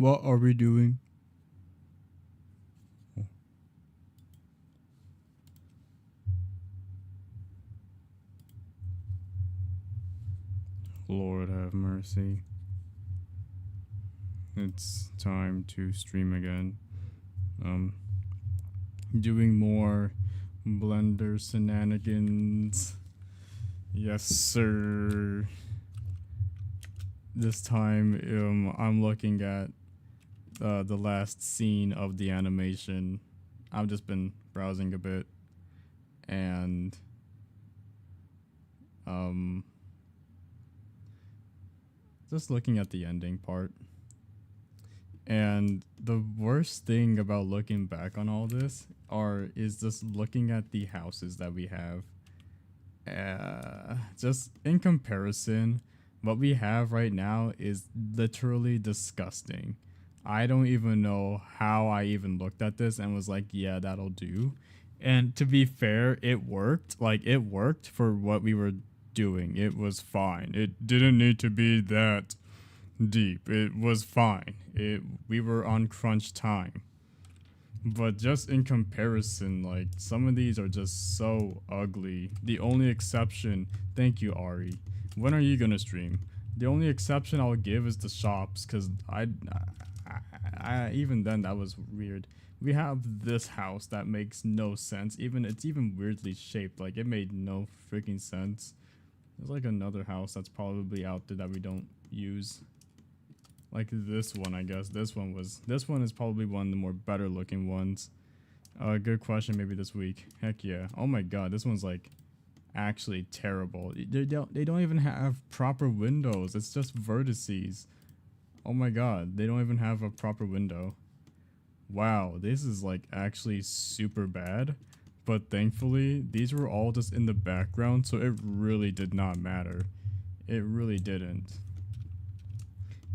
What are we doing? Lord have mercy. It's time to stream again. Doing more Blender shenanigans. Yes, sir. This time, I'm looking at the last scene of the animation. I've just been browsing a bit, and just looking at the ending part. And the worst thing about looking back on all this is just looking at the houses that we have. Just in comparison, what we have right now is literally disgusting. I don't even know how I even looked at this and was like, yeah, that'll do. And to be fair, it worked. Like, it worked for what we were doing. It was fine. It didn't need to be that deep. It was fine. We were on crunch time. But just in comparison, like, some of these are just so ugly. The only exception, thank you, Ari. When are you gonna stream? The only exception I'll give is the shops, because I even then that was weird. We have this house that makes no sense. It's even weirdly shaped. Like, it made no freaking sense. There's like another house that's probably out there that we don't use. Like this one, I guess. This one is probably one of the more better looking ones. Good question, maybe this week. Heck yeah. Oh my god, this one's like actually terrible. They don't even have proper windows. It's just vertices. Oh my god, they don't even have a proper window. Wow, this is like actually super bad. But thankfully, these were all just in the background, so it really did not matter. It really didn't.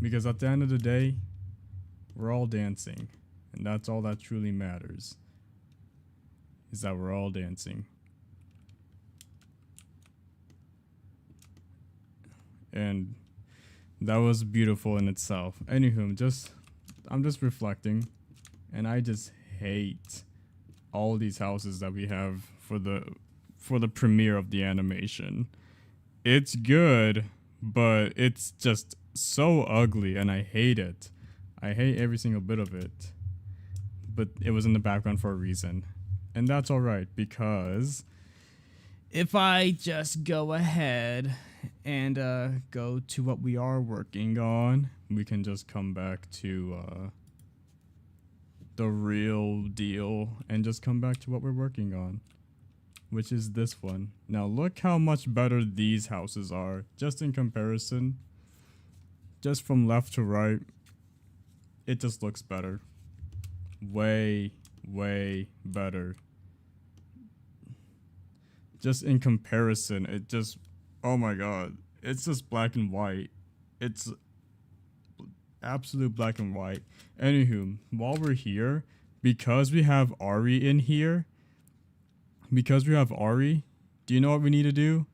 Because at the end of the day, we're all dancing. And that's all that truly matters. Is that we're all dancing. And that was beautiful in itself. Anywho, I'm just reflecting. And I just hate all these houses that we have for the premiere of the animation. It's good, but it's just so ugly and I hate it. I hate every single bit of it. But it was in the background for a reason. And that's alright, because if I just go ahead and go to what we are working on, we can just come back to the real deal and just come back to what we're working on, which is this one. Now look how much better these houses are, just in comparison. Just from left to right, it just looks better. Way, way better. Just in comparison, it just, oh my god, it's just black and white. It's absolute black and white. Anywho, while we're here, because we have Ari in here, do you know what we need to do?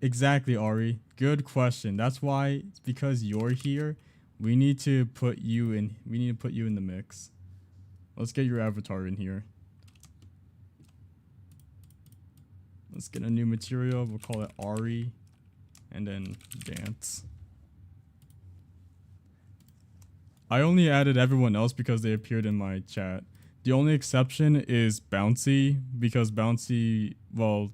Exactly, Ari. Good question. That's why, it's because you're here, we need to put you in the mix. Let's get your avatar in here. Let's get a new material. We'll call it Ari and then dance. I only added everyone else because they appeared in my chat. The only exception is Bouncy, because Bouncy was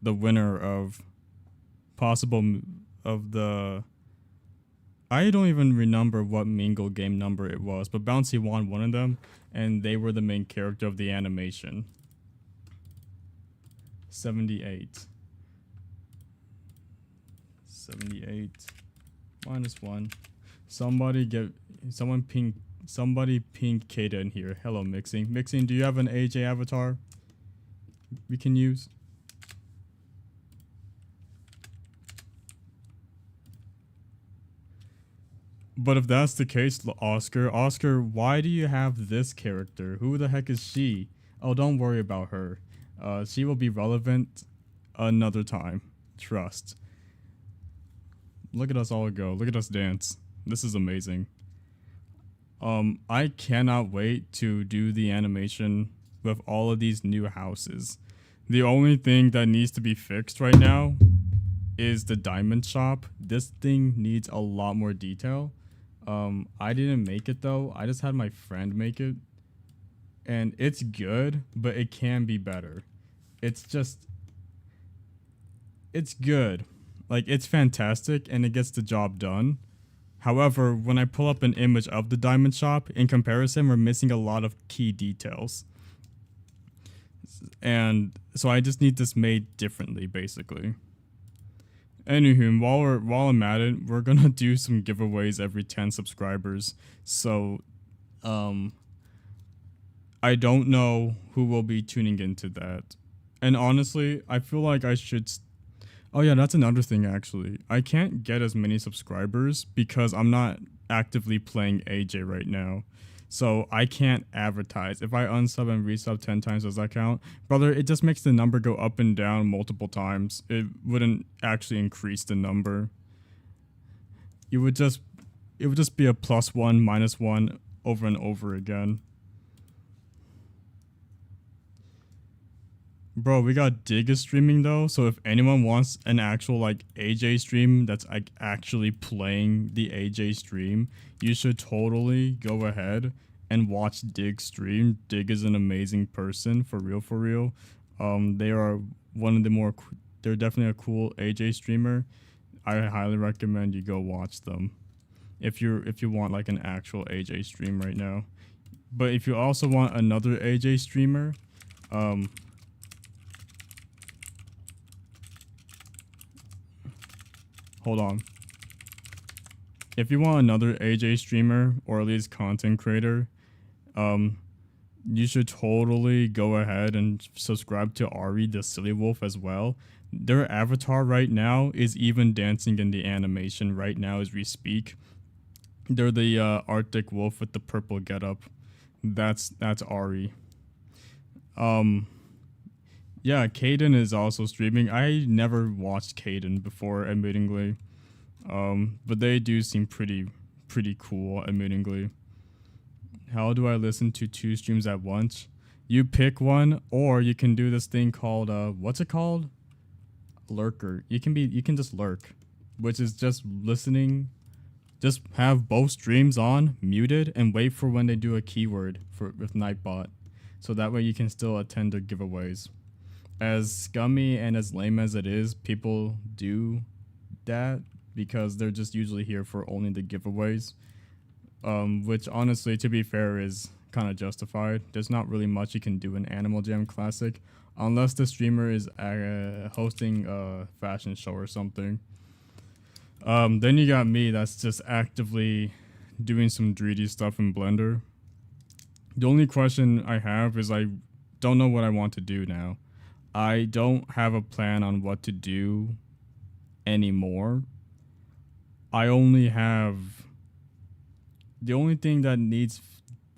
the winner of I don't even remember what Mingle game number it was, but Bouncy won one of them, and they were the main character of the animation. 78. 78 minus 1. Somebody ping Kata in here. Hello, Mixing. Mixing, do you have an AJ avatar we can use? But if that's the case, Oscar, why do you have this character? Who the heck is she? Oh, don't worry about her. She will be relevant another time. Trust. Look at us all go. Look at us dance. This is amazing. I cannot wait to do the animation with all of these new houses. The only thing that needs to be fixed right now is the diamond shop. This thing needs a lot more detail. I didn't make it though. I just had my friend make it. And it's good, but it can be better. It's good. Like, it's fantastic and it gets the job done. However, when I pull up an image of the diamond shop, in comparison, we're missing a lot of key details. And so I just need this made differently, basically. Anywho, while I'm at it, we're gonna do some giveaways every 10 subscribers. So, I don't know who will be tuning into that. And honestly, I feel like I should... Oh yeah, that's another thing actually. I can't get as many subscribers because I'm not actively playing AJ right now. So I can't advertise. If I unsub and resub 10 times, does that count? Brother, it just makes the number go up and down multiple times. It wouldn't actually increase the number. It would just be a +1, -1 over and over again. Bro, we got Dig is streaming though, so if anyone wants an actual like AJ stream that's like actually playing the AJ stream, you should totally go ahead and watch Dig stream. Dig is an amazing person, for real, for real. They are one of the more, they're definitely a cool AJ streamer. I highly recommend you go watch them if you want like an actual AJ stream right now. But if you also want another AJ streamer, hold on. If you want another AJ streamer or at least content creator, you should totally go ahead and subscribe to Ari the Silly Wolf as well. Their avatar right now is even dancing in the animation right now as we speak. They're the Arctic wolf with the purple getup. That's Ari. Yeah, Caden is also streaming. I never watched Caden before, admittingly. But they do seem pretty cool, admittingly. How do I listen to 2 streams at once? You pick one, or you can do this thing called what's it called? Lurker. You can just lurk, which is just listening. Just have both streams on, muted, and wait for when they do a keyword with Nightbot. So that way you can still attend their giveaways. As scummy and as lame as it is, people do that because they're just usually here for only the giveaways. Which honestly, to be fair, is kind of justified. There's not really much you can do in Animal Jam Classic unless the streamer is hosting a fashion show or something. Then you got me that's just actively doing some 3D stuff in Blender. The only question I have is I don't know what I want to do now. I don't have a plan on what to do anymore. I only have... The only thing that needs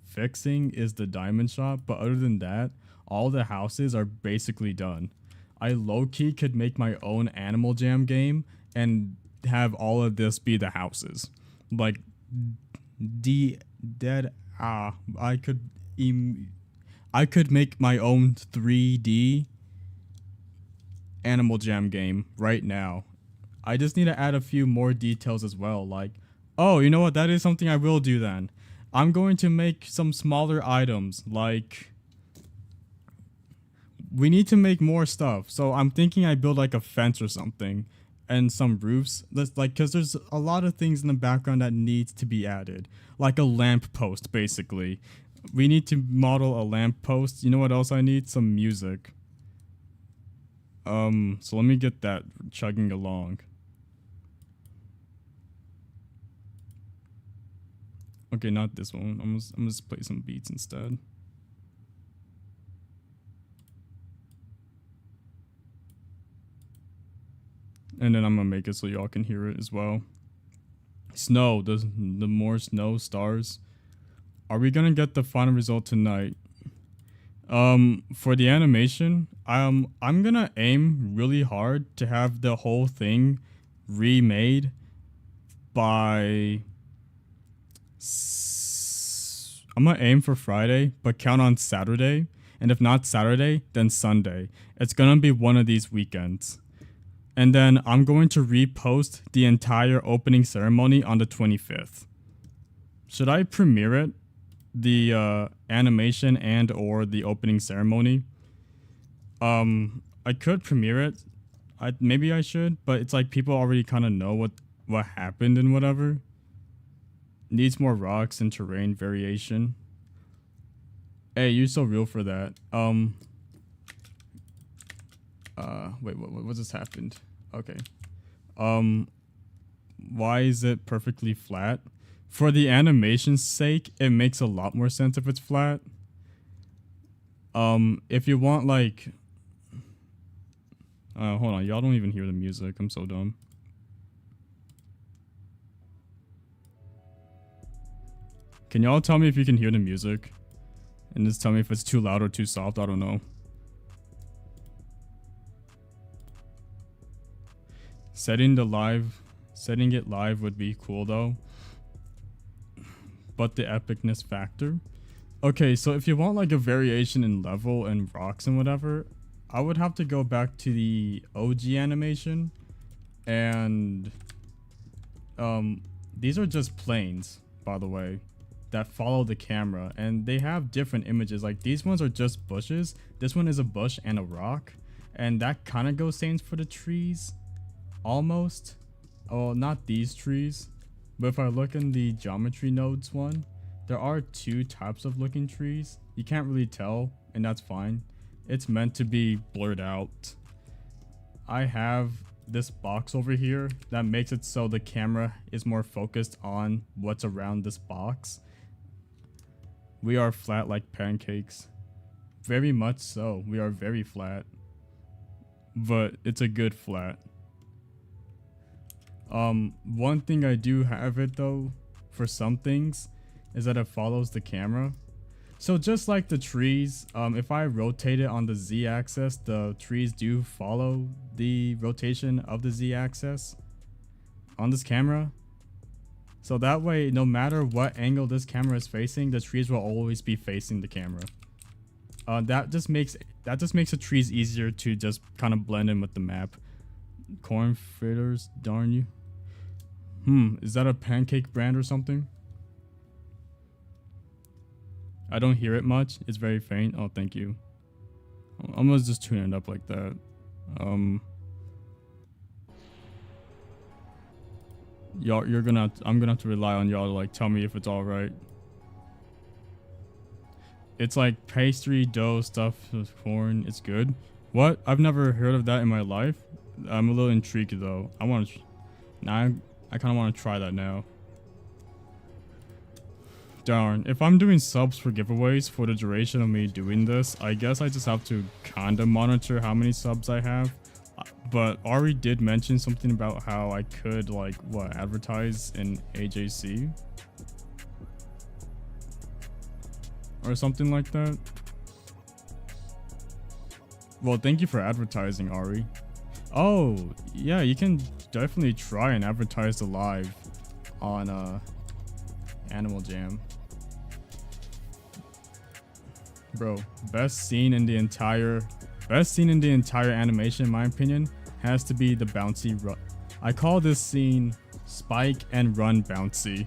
fixing is the diamond shop, but other than that, all the houses are basically done. I low-key could make my own Animal Jam game and have all of this be the houses. Like, I could make my own 3D Animal Jam game right now. I just need to add a few more details as well, like, oh, you know what, that is something I will do then. I'm going to make some smaller items, like, we need to make more stuff. So I'm thinking I build like a fence or something and some roofs. Like, cause there's a lot of things in the background that needs to be added, like a lamp post, basically. We need to model a lamp post. You know what else I need? Some music. So let me get that chugging along. Okay, not this one. I'm just play some beats instead. And then I'm gonna make it so y'all can hear it as well. Snow, the more snow, stars. Are we gonna get the final result tonight? For the animation, I'm gonna aim really hard to have the whole thing remade by I'm gonna aim for Friday, but count on Saturday. And if not Saturday, then Sunday. It's gonna be one of these weekends. And then I'm going to repost the entire opening ceremony on the 25th. Should I premiere it? The animation and or the opening ceremony? I could premiere it. Maybe I should, but it's like people already kind of know what happened and whatever. Needs more rocks and terrain variation. Hey, you're so real for that. Wait, what just happened? Okay. Why is it perfectly flat? For the animation's sake, it makes a lot more sense if it's flat. If you want like hold on, y'all don't even hear the music. I'm so dumb. Can y'all tell me if you can hear the music? And just tell me if it's too loud or too soft. I don't know. Setting it live would be cool though. But the epicness factor. Okay, so if you want like a variation in level and rocks and whatever, I would have to go back to the OG animation. And these are just planes, by the way, that follow the camera, and they have different images. Like these ones are just bushes. This one is a bush and a rock, and that kind of goes same for the trees almost. Oh, not these trees, but if I look in the geometry nodes one, there are two types of looking trees. You can't really tell, and that's fine. It's meant to be blurred out. I have this box over here that makes it so the camera is more focused on what's around this box. We are flat like pancakes. Very much so. We are very flat. But it's a good flat. One thing I do have it though, for some things, is that it follows the camera. So just like the trees, if I rotate it on the Z-axis, the trees do follow the rotation of the Z-axis on this camera. So that way, no matter what angle this camera is facing, the trees will always be facing the camera. That just makes the trees easier to just kind of blend in with the map. Corn fritters, darn you. Is that a pancake brand or something? I don't hear it much. It's very faint. Oh, thank you. I'm gonna just tune it up like that. Y'all, I'm gonna have to rely on y'all to like tell me if it's all right. It's like pastry dough stuffed with corn. It's good. What? I've never heard of that in my life. I'm a little intrigued though. I want to. Now I kind of want to try that now. Darn, if I'm doing subs for giveaways for the duration of me doing this, I guess I just have to kind of monitor how many subs I have. But Ari did mention something about how I could like advertise in AJC or something like that. Well, thank you for advertising, Ari. Oh yeah, you can definitely try and advertise the live on Animal Jam. Bro, best scene in the entire animation, in my opinion, has to be the bouncy run. I call this scene spike and run bouncy,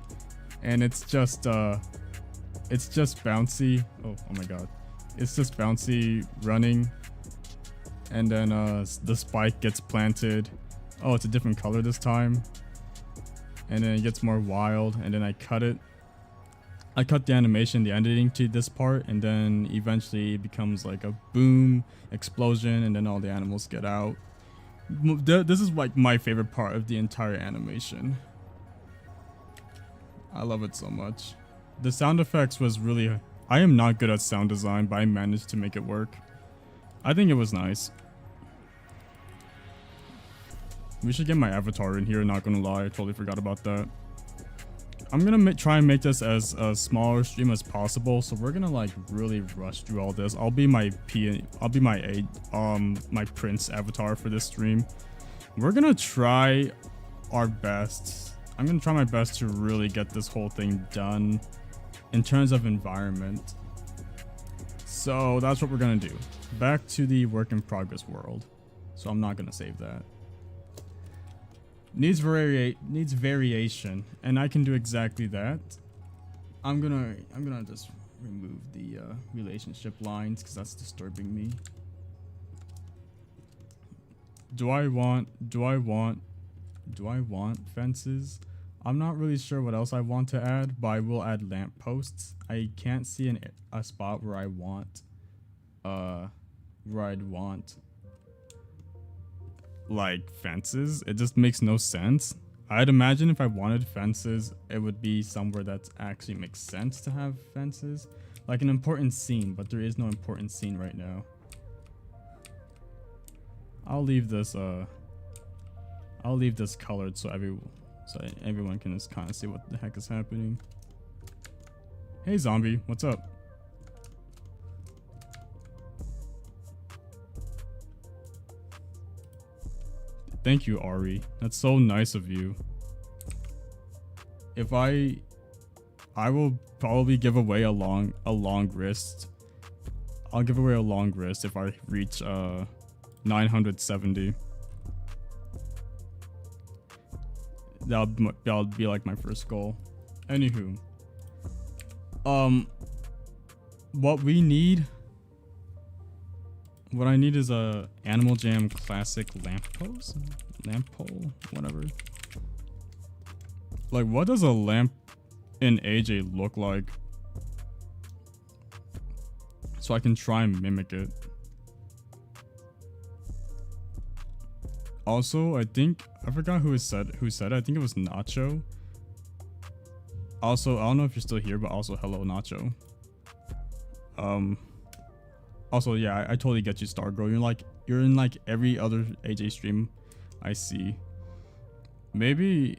and it's just bouncy. Oh my god, it's just bouncy running, and then the spike gets planted. Oh, it's a different color this time, and then it gets more wild, and then I cut the animation, the editing to this part, and then eventually it becomes like a boom explosion, and then all the animals get out. This is like my favorite part of the entire animation. I love it so much. The sound effects was really... I am not good at sound design, but I managed to make it work. I think it was nice. We should get my avatar in here, not gonna lie, I totally forgot about that. I'm gonna try and make this as a smaller stream as possible, so we're gonna like really rush through all this. I'll be my Prince avatar for this stream. We're gonna try our best. I'm gonna try my best to really get this whole thing done in terms of environment. So that's what we're gonna do. Back to the work in progress world. So I'm not gonna save that. Needs variation, and I can do exactly that. I'm gonna just remove the relationship lines because that's disturbing me. Do I want fences? I'm not really sure what else I want to add, but I will add lampposts. I can't see a spot where I'd want like fences. It just makes no sense. I'd imagine if I wanted fences, it would be somewhere that actually makes sense to have fences, like an important scene, but there is no important scene right now. I'll leave this colored so everyone can just kind of see what the heck is happening. Hey zombie, what's up? Thank you, Ari. That's so nice of you. If I will probably give away a long wrist. I'll give away a long wrist if I reach 970. That'll be like my first goal. Anywho, what I need is a Animal Jam classic lamp pole, whatever. Like, what does a lamp in AJ look like? So I can try and mimic it. Also, I forgot who said it. I think it was Nacho. Also, I don't know if you're still here, but also hello, Nacho. Also, yeah, I totally get you, Stargirl. You're in like every other AJ stream I see. Maybe.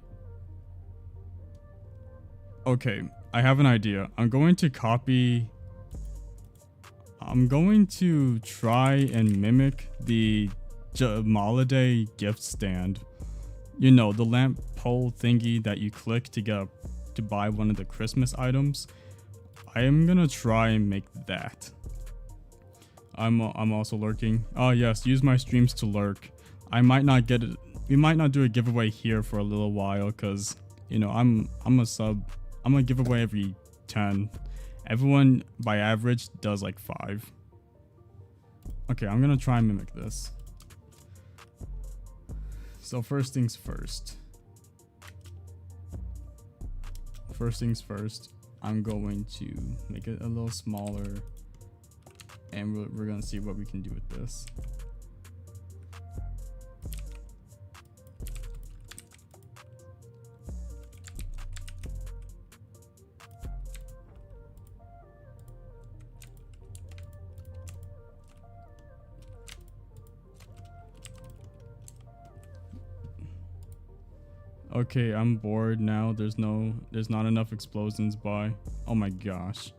Okay, I have an idea. I'm going to try and mimic the Holiday gift stand. You know, the lamp pole thingy that you click to buy one of the Christmas items. I am gonna try and make that. I'm also lurking. Oh yes, use my streams to lurk. I might not get it. We might not do a giveaway here for a little while because, you know, I'm a giveaway every 10. Everyone by average does like 5. Okay, I'm gonna try and mimic this. So first things first. I'm going to make it a little smaller, and we're gonna see what we can do with this. Okay, I'm bored now. There's not enough explosions by. Oh my gosh.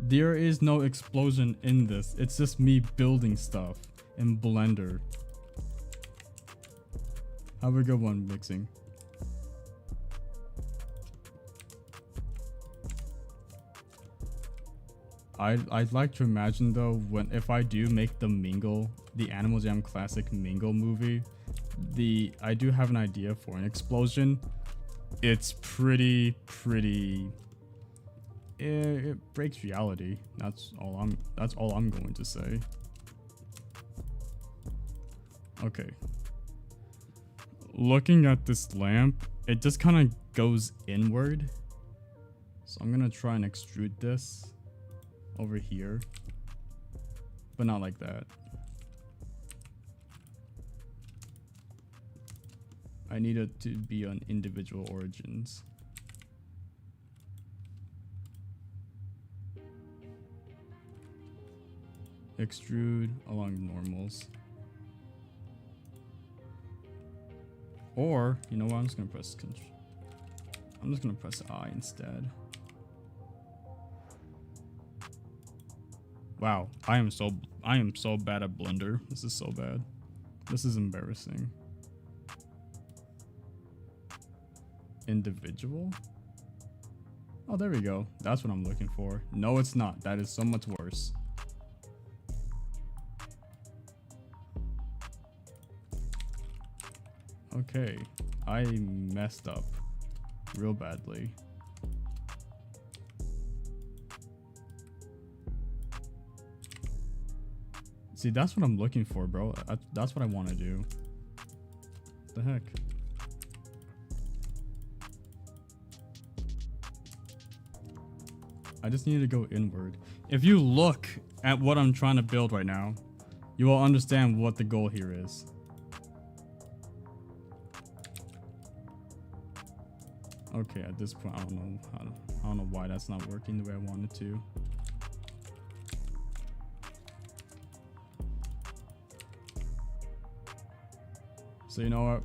There is no explosion in this. It's just me building stuff in Blender. Have a good one, mixing. I'd like to imagine though, if I do make the Animal Jam classic Mingle movie, I do have an idea for an explosion. It's pretty it breaks reality. That's all I'm going to say. Okay. Looking at this lamp, it just kind of goes inward. So I'm going to try and extrude this over here, but not like that. I need it to be on individual origins. Extrude along normals. Or, you know what, I'm just gonna press I instead. Wow, I am so bad at Blender. This is so bad. This is embarrassing. individual. Oh, there we go. That's what I'm looking for. No, it's not. That is so much worse. Okay, I messed up real badly. See, that's what I'm looking for, bro. That's what I want to do. What the heck? I just need to go inward. If you look at what I'm trying to build right now, you will understand what the goal here is. Okay, at this point, I don't know why that's not working the way I wanted to. So you know what?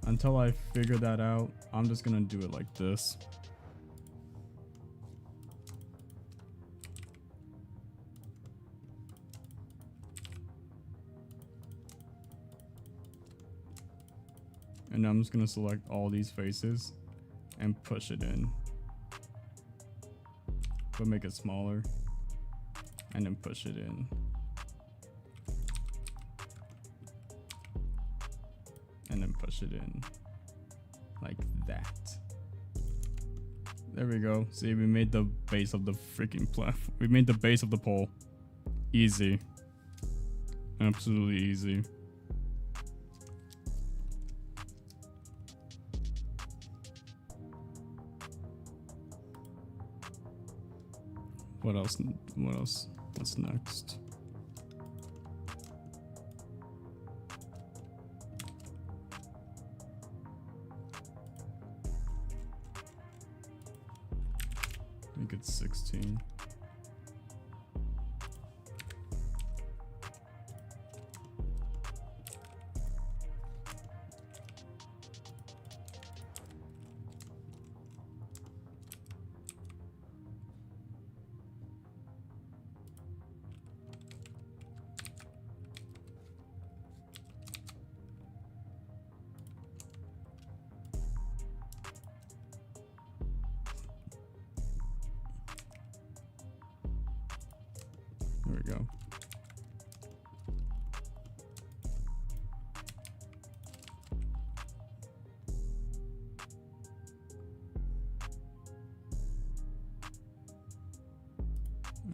Until I figure that out, I'm just gonna do it like this. And I'm just gonna select all these faces and push it in. But make it smaller. And then push it in. And then push it in. Like that. There we go. See, we made the base of the freaking platform. We made the base of the pole. Easy. Absolutely easy. What else? What else? What's next? I think it's 16. There we go.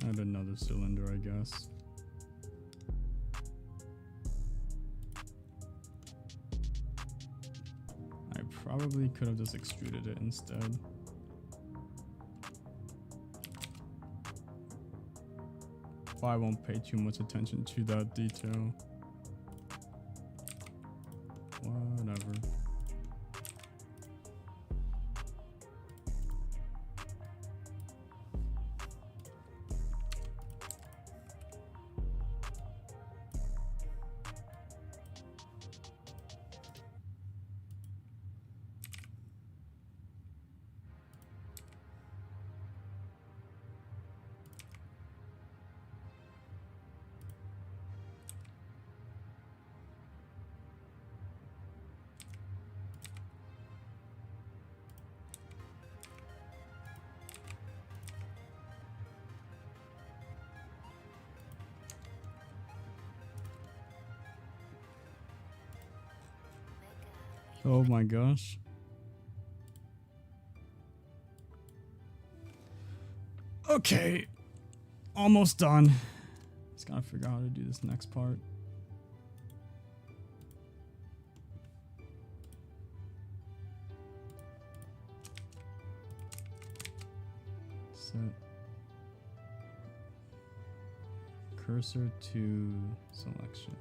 Add another cylinder, I guess. I probably could have just extruded it instead. I won't pay too much attention to that detail. Whatever. Oh my gosh. Okay. Almost done. Just gotta figure out how to do this next part. Set cursor to selection.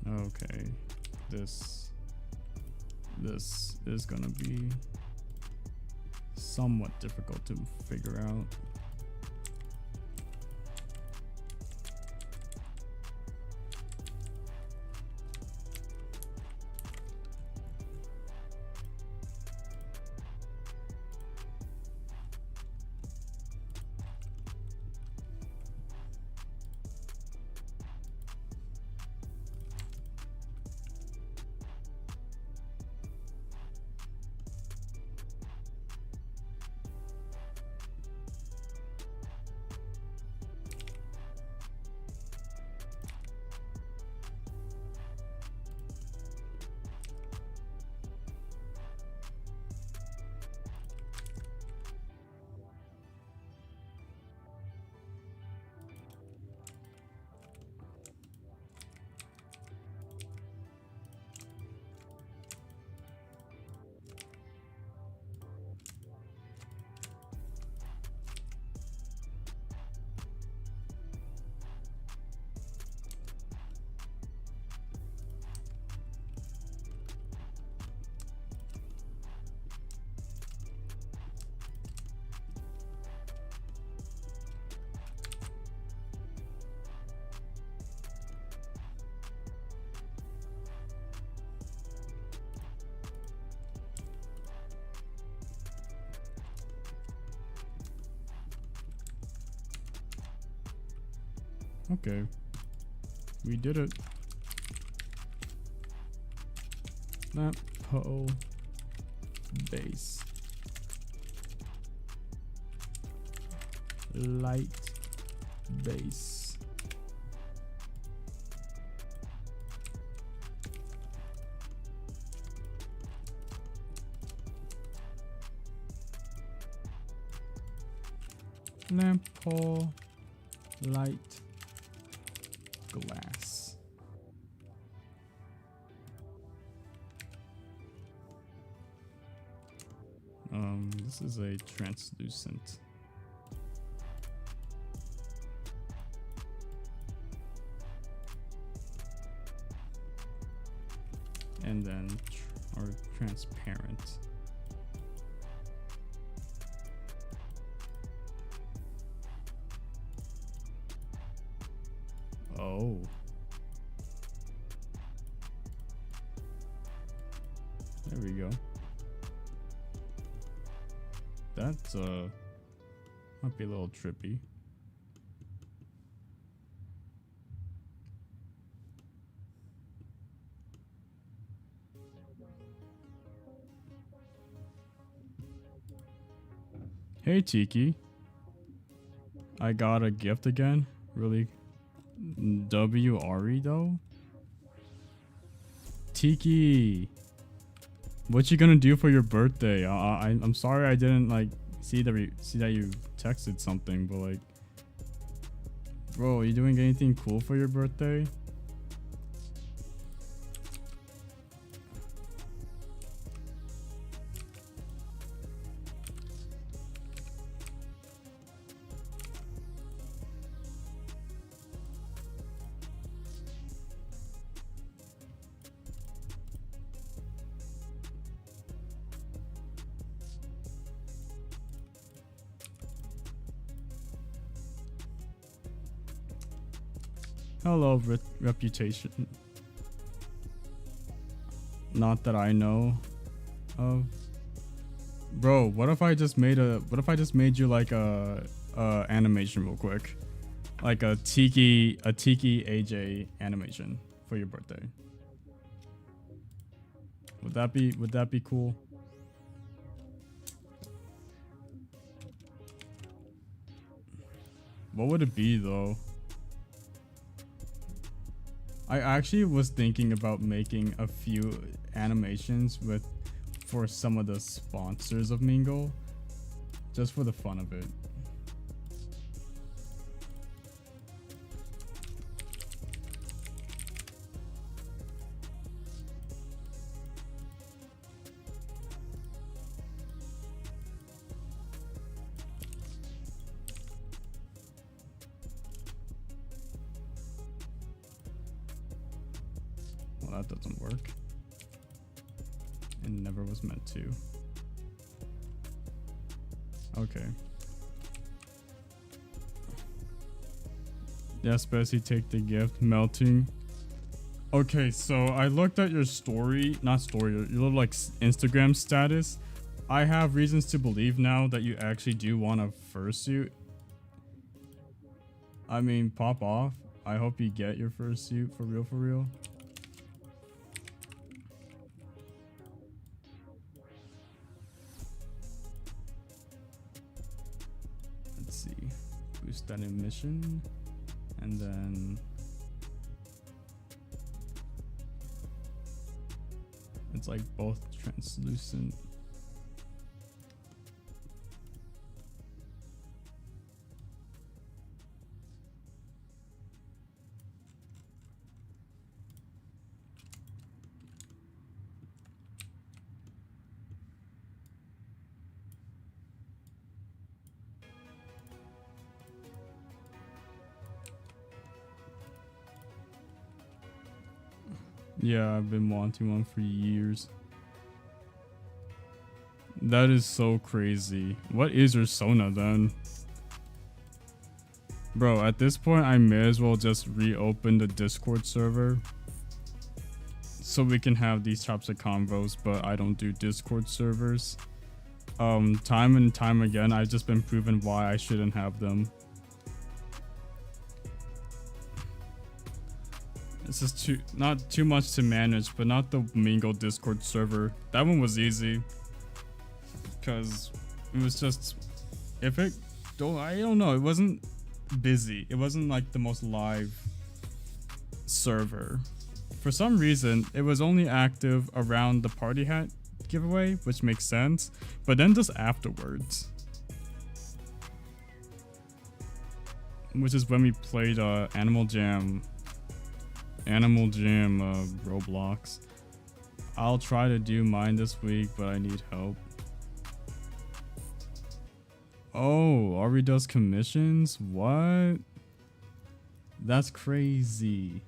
Okay, this is gonna be somewhat difficult to figure out. Okay. We did it. Lamp po base. Light base. Lamp pole, light, glass. This is a translucent. And then or transparent. Oh. There we go. That's might be a little trippy. Hey Tiki. I got a gift again. Really? WRE though? Tiki. What you gonna do for your birthday? I'm sorry I didn't like see that you texted something, but like, bro, are you doing anything cool for your birthday? Hello, reputation. Not that I know of. Bro, what if I just made you like a animation real quick? Like a Tiki AJ animation for your birthday. Would that be cool? What would it be though? I actually was thinking about making a few animations for some of the sponsors of Mingle, just for the fun of it. Well, that doesn't work. It never was meant to. Okay. Yes, Bessie, take the gift. Melting. Okay, so I looked at your story, not story, your little like Instagram status. I have reasons to believe now that you actually do want a fursuit. I mean, pop off. I hope you get your fursuit for real, for real. Let's see. Boost that emission. And then it's like both translucent. Yeah, I've been wanting one for years. That is so crazy. What is your Sona then? Bro, at this point, I may as well just reopen the Discord server so we can have these types of convos, but I don't do Discord servers. Time and time again, I've just been proven why I shouldn't have them. This is not too much to manage, but not the Mingle Discord server. That one was easy. Because it was just, I don't know, it wasn't busy. It wasn't like the most live server. For some reason, it was only active around the party hat giveaway, which makes sense, but then just afterwards. Which is when we played Animal Jam Roblox. I'll try to do mine this week, but I need help. Oh, Ari does commissions? What? That's crazy.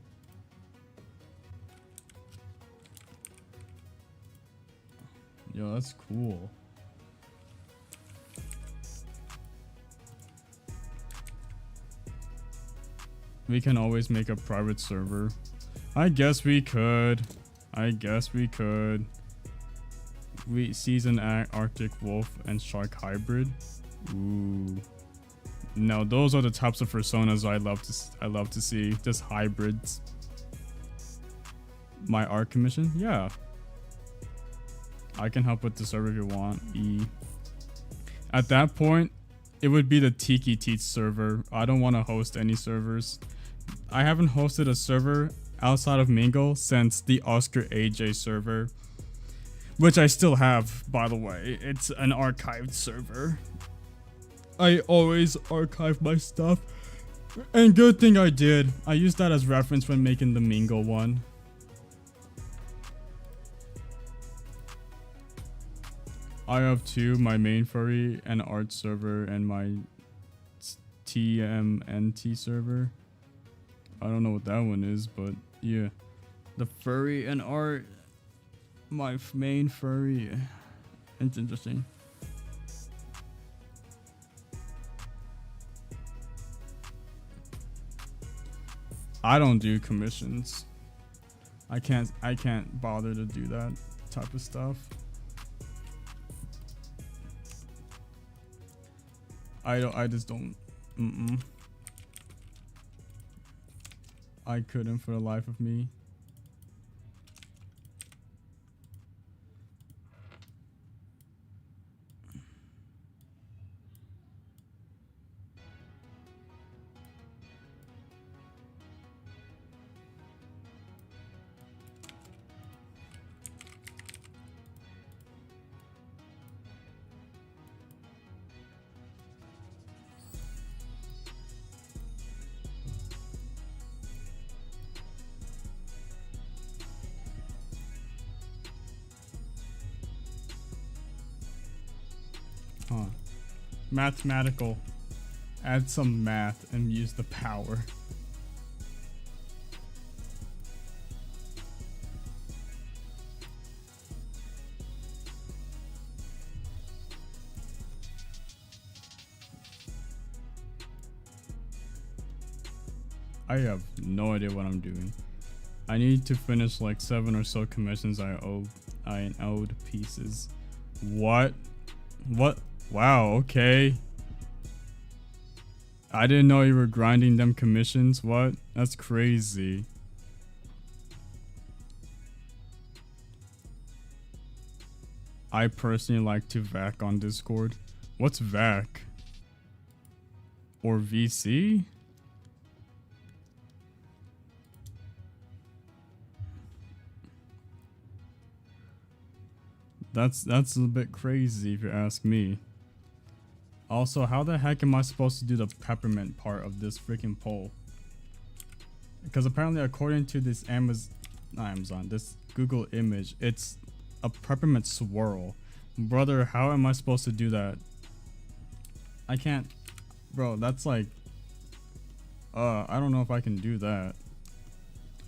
Yo, that's cool. We can always make a private server. I guess we could. We season Arctic Wolf and Shark Hybrid. Ooh. No, those are the types of personas I love to see. Just hybrids. My art commission? Yeah. I can help with the server if you want. At that point, it would be the Tiki Teach server. I don't want to host any servers. I haven't hosted a server outside of Mingle since the Oscar AJ server, which I still have, by the way. It's an archived server. I always archive my stuff, and good thing I did. I used that as reference when making the Mingle one. I have two, my main furry and art server and my TMNT server. I don't know what that one is, but yeah. The furry and art, my main furry. It's interesting. I don't do commissions. I can't bother to do that type of stuff. I just don't. I couldn't for the life of me. Mathematical. Add some math and use the power. I have no idea what I'm doing. I need to finish like 7 or so commissions I owed pieces. What? What? Wow, okay. I didn't know you were grinding them commissions. What? That's crazy. I personally like to VAC on Discord. What's VAC? Or VC? That's a bit crazy if you ask me. Also, how the heck am I supposed to do the peppermint part of this freaking poll? Because apparently according to this this Google image, it's a peppermint swirl. Brother, how am I supposed to do that? I can't, bro, that's like, I don't know if I can do that.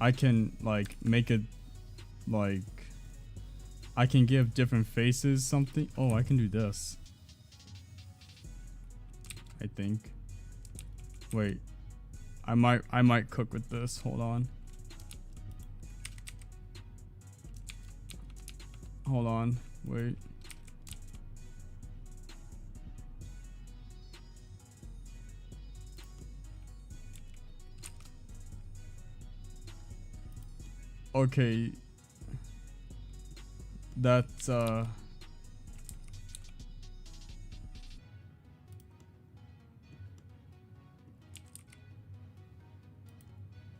I can like make it like, I can give different faces something. Oh, I can do this. I think. Wait. I might cook with this. Hold on. Hold on. Wait. Okay. That's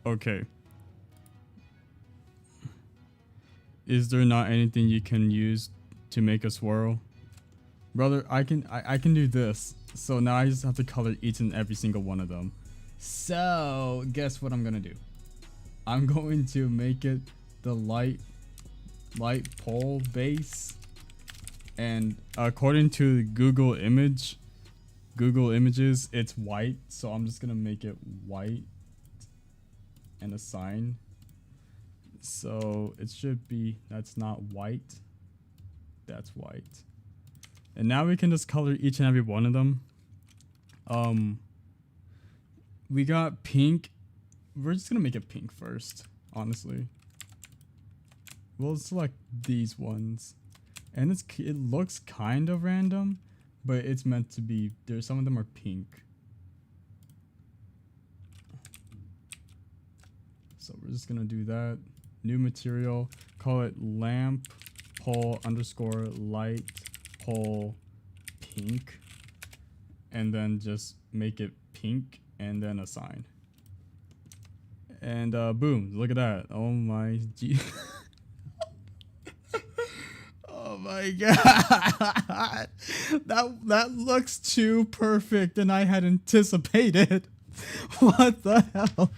okay. Is there not anything you can use to make a swirl? Brother, I can do this. So now I just have to color each and every single one of them. So guess what I'm gonna do? I'm going to make it the light pole base, and according to Google Images, it's white. So I'm just gonna make it white and a sign. So it should be, that's not white, that's white. And now we can just color each and every one of them. We got pink. We're just gonna make it pink first, honestly. We'll select these ones, and it looks kind of random, but it's meant to be. There's some of them are pink. So we're just gonna do that. New material, call it lamp pole underscore light pole pink, and then just make it pink and then a sign. And boom, look at that. Oh my G. Oh my god. That looks too perfect than I had anticipated. What the hell?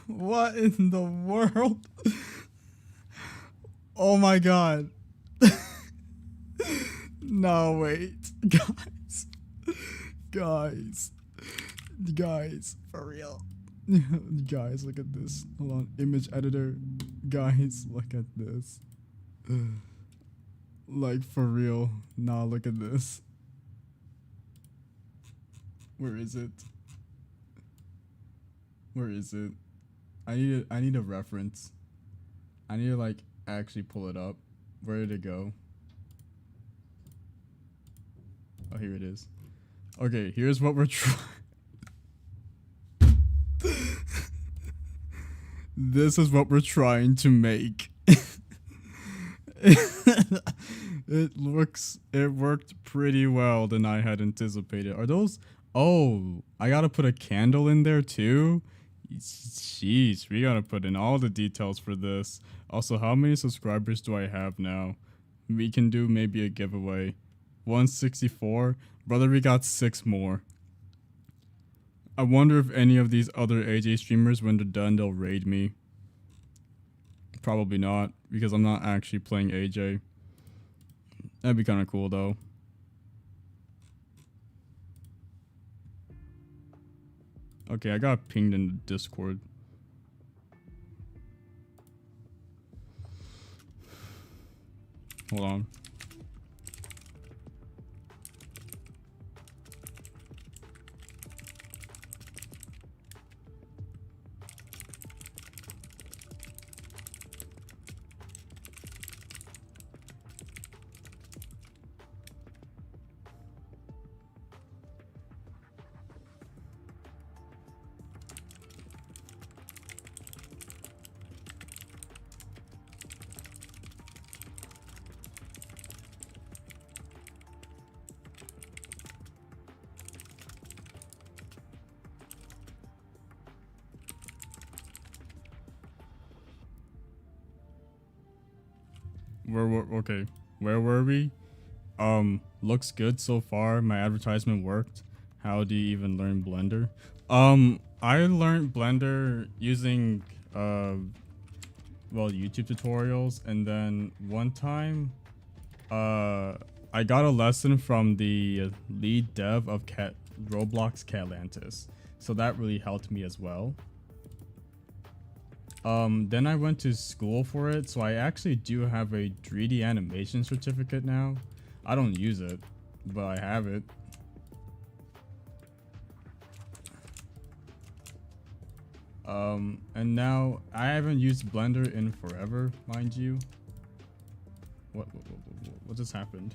What in the world? Oh my god. No, wait. Guys, for real. Guys, look at this. Hold on, image editor. Guys, look at this. Like, for real. Nah, look at this. Where is it? Where is it? I need a reference. I need to like actually pull it up. Where did it go? Oh, here it is. Okay, here's what we're trying. This is what we're trying to make. It worked pretty well than I had anticipated. Are those? Oh, I gotta put a candle in there too. Jeez, we gotta put in all the details for this. Also, how many subscribers do I have now? We can do maybe a giveaway. 164. Brother, we got 6 more. I wonder if any of these other AJ streamers, when they're done, they'll raid me. Probably not, because I'm not actually playing AJ. That'd be kind of cool, though. Okay, I got pinged in the Discord. Hold on. Okay, where were we? Looks good so far. My advertisement worked. How do you even learn Blender? I learned Blender using well, YouTube tutorials, and then one time I got a lesson from the lead dev of Roblox Catlantis. So that really helped me as well. Then I went to school for it, so I actually do have a 3D animation certificate now. I don't use it, but I have it. And now I haven't used Blender in forever, mind you. What just happened?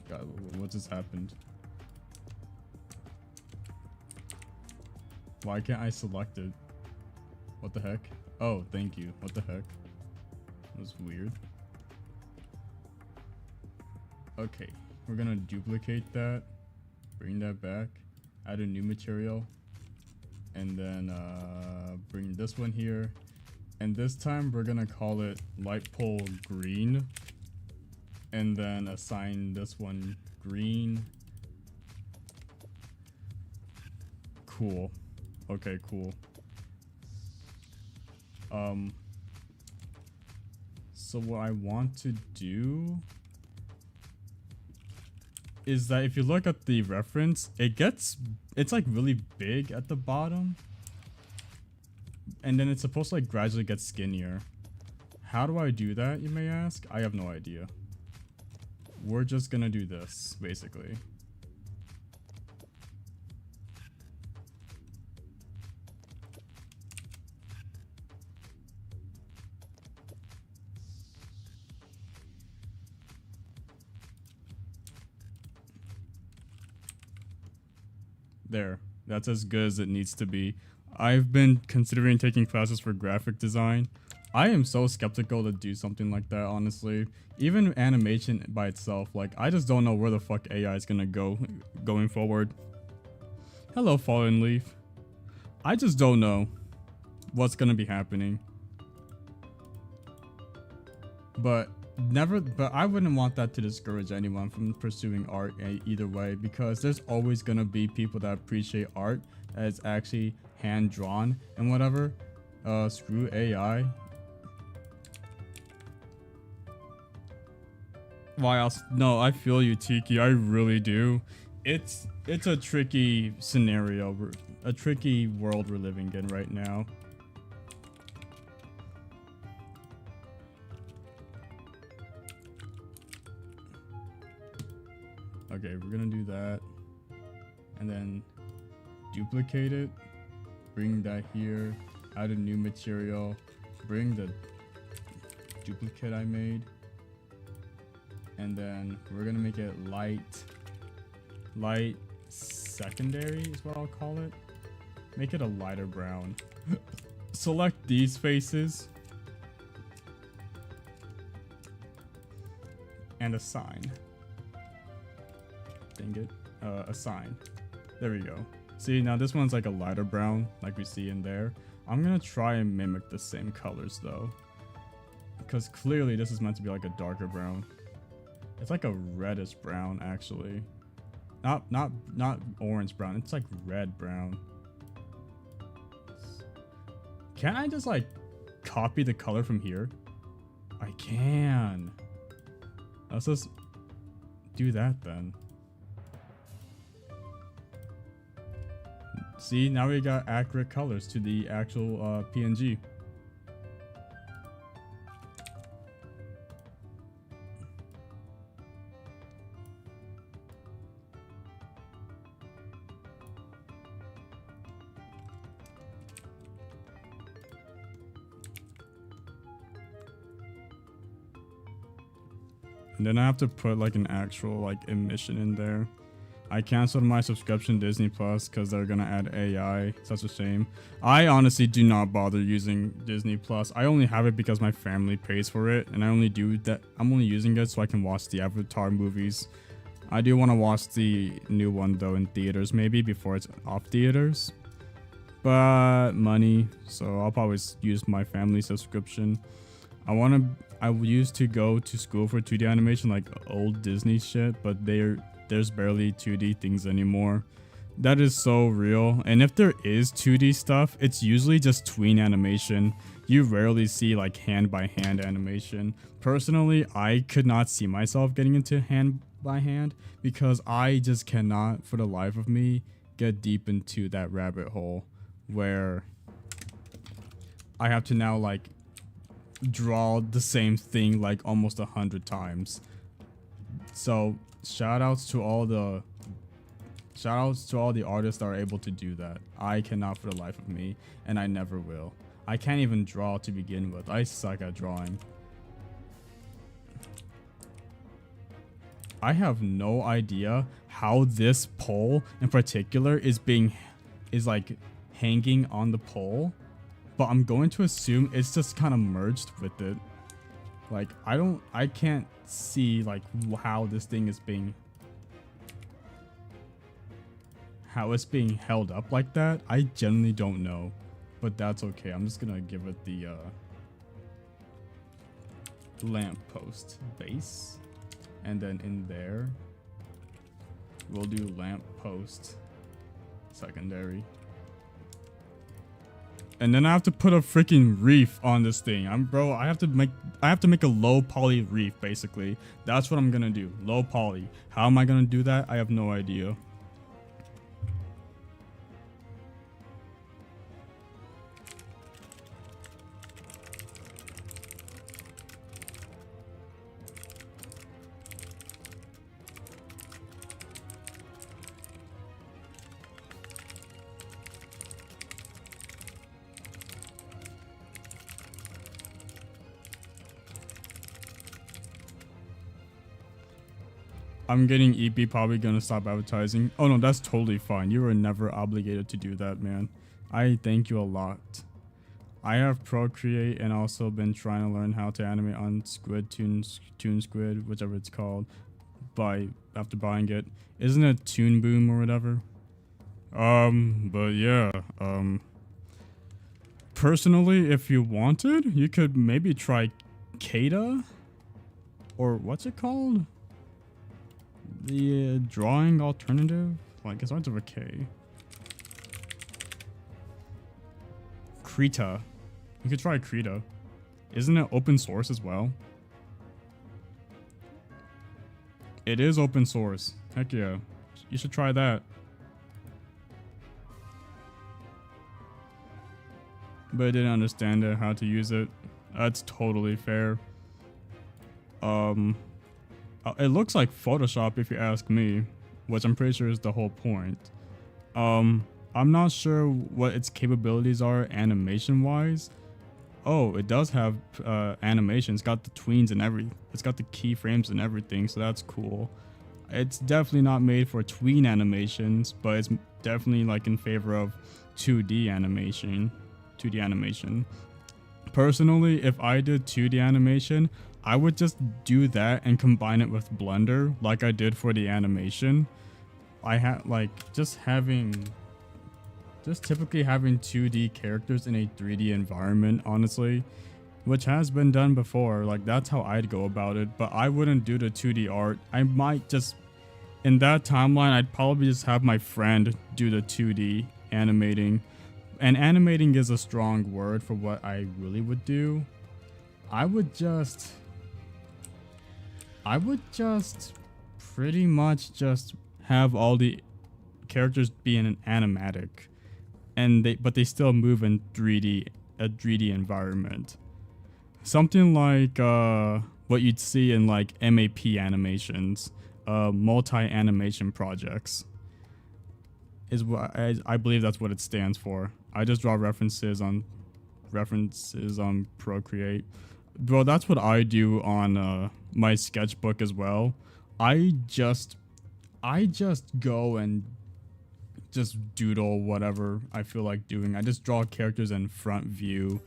God, what just happened? Why can't I select it? What the heck? Oh, thank you. What the heck? That was weird. Okay, we're gonna duplicate that, bring that back, add a new material, and then bring this one here. And this time we're gonna call it light pole green, and then assign this one green. Cool. Okay, cool. So what I want to do is that if you look at the reference, it's like really big at the bottom, and then it's supposed to like gradually get skinnier. How do I do that, you may ask? I have no idea. We're just gonna do this, basically. There, that's as good as it needs to be. I've been considering taking classes for graphic design. I am so skeptical to do something like that, honestly. Even animation by itself, like, I just don't know where the fuck AI is gonna go going forward. Hello, Fallen Leaf. I just don't know what's gonna be happening. But I wouldn't want that to discourage anyone from pursuing art either way, because there's always gonna be people that appreciate art as actually hand drawn and whatever. Screw AI. Why else? No, I feel you, Tiki. I really do. It's a tricky scenario, a tricky world we're living in right now. Okay, we're gonna do that, and then duplicate it, bring that here, add a new material, bring the duplicate I made, and then we're gonna make it light secondary is what I'll call it. Make it a lighter brown. Select these faces and assign. Dang it. Assign. There we go. See, now this one's like a lighter brown, like we see in there. I'm gonna try and mimic the same colors though, because clearly this is meant to be like a darker brown. It's like a reddish brown, actually. Not orange brown. It's like red brown. Can't I just like copy the color from here? I can. Let's just do that then. See, now we got accurate colors to the actual PNG. And then I have to put like an actual like emission in there. I canceled my subscription to Disney Plus because they're gonna add AI. Such a shame. I honestly do not bother using Disney Plus. I only have it because my family pays for it, and I only do that. I'm only using it so I can watch the Avatar movies. I do want to watch the new one though in theaters, maybe before it's off theaters. But money, so I'll probably use my family subscription. I used to go to school for 2D animation, like old Disney shit, but there's barely 2D things anymore. That is so real. And if there is 2D stuff, it's usually just tween animation. You rarely see like hand by hand animation. Personally, I could not see myself getting into hand by hand because I just cannot, for the life of me, get deep into that rabbit hole where I have to now like draw the same thing like almost 100 times. So shout outs to all the artists that are able to do that. I cannot for the life of me, and I never will. I can't even draw to begin with. I suck at drawing. I have no idea how this pole in particular is like hanging on the pole, but I'm going to assume it's just kind of merged with it. Like, I can't see like how this thing is being, how it's being held up like that. I genuinely don't know, but that's okay. I'm just gonna give it the lamppost base, and then in there we'll do lamppost secondary. And then I have to put a freaking reef on this thing. I have to make a low poly reef basically. That's what I'm gonna do. Low poly. How am I gonna do that? I have no idea. I'm getting EP probably gonna stop advertising. Oh no, that's totally fine. You were never obligated to do that, man. I thank you a lot. I have Procreate and also been trying to learn how to animate on Squid Toon Squid, whichever it's called, after buying it. Isn't it Toon Boom or whatever? But yeah, personally, if you wanted, you could maybe try Kada, or what's it called? The drawing alternative? Like, it starts with a K. Krita. You could try Krita. Isn't it open source as well? It is open source. Heck yeah. You should try that. But I didn't understand how to use it. That's totally fair. It looks like Photoshop if you ask me, which I'm pretty sure is the whole point. I'm not sure what its capabilities are animation wise. Oh, it does have animation. It's got the tweens and it's got the keyframes and everything, so that's cool. It's definitely not made for tween animations, but it's definitely like in favor of 2D animation. Personally, if I did 2D animation, I would just do that and combine it with Blender like I did for the animation. I had like just typically having 2D characters in a 3D environment, honestly, which has been done before. Like, that's how I'd go about it, but I wouldn't do the 2D art. I might just, in that timeline, I'd probably just have my friend do the 2D animating. And animating is a strong word for what I really would do. I would just pretty much just have all the characters be in an animatic, but they still move in a 3D environment. Something like what you'd see in like MAP animations, multi-animation projects. Is what I believe that's what it stands for. I just draw references on Procreate. Bro, that's what I do on my sketchbook as well. I just go and just doodle whatever I feel like doing. I just draw characters in front view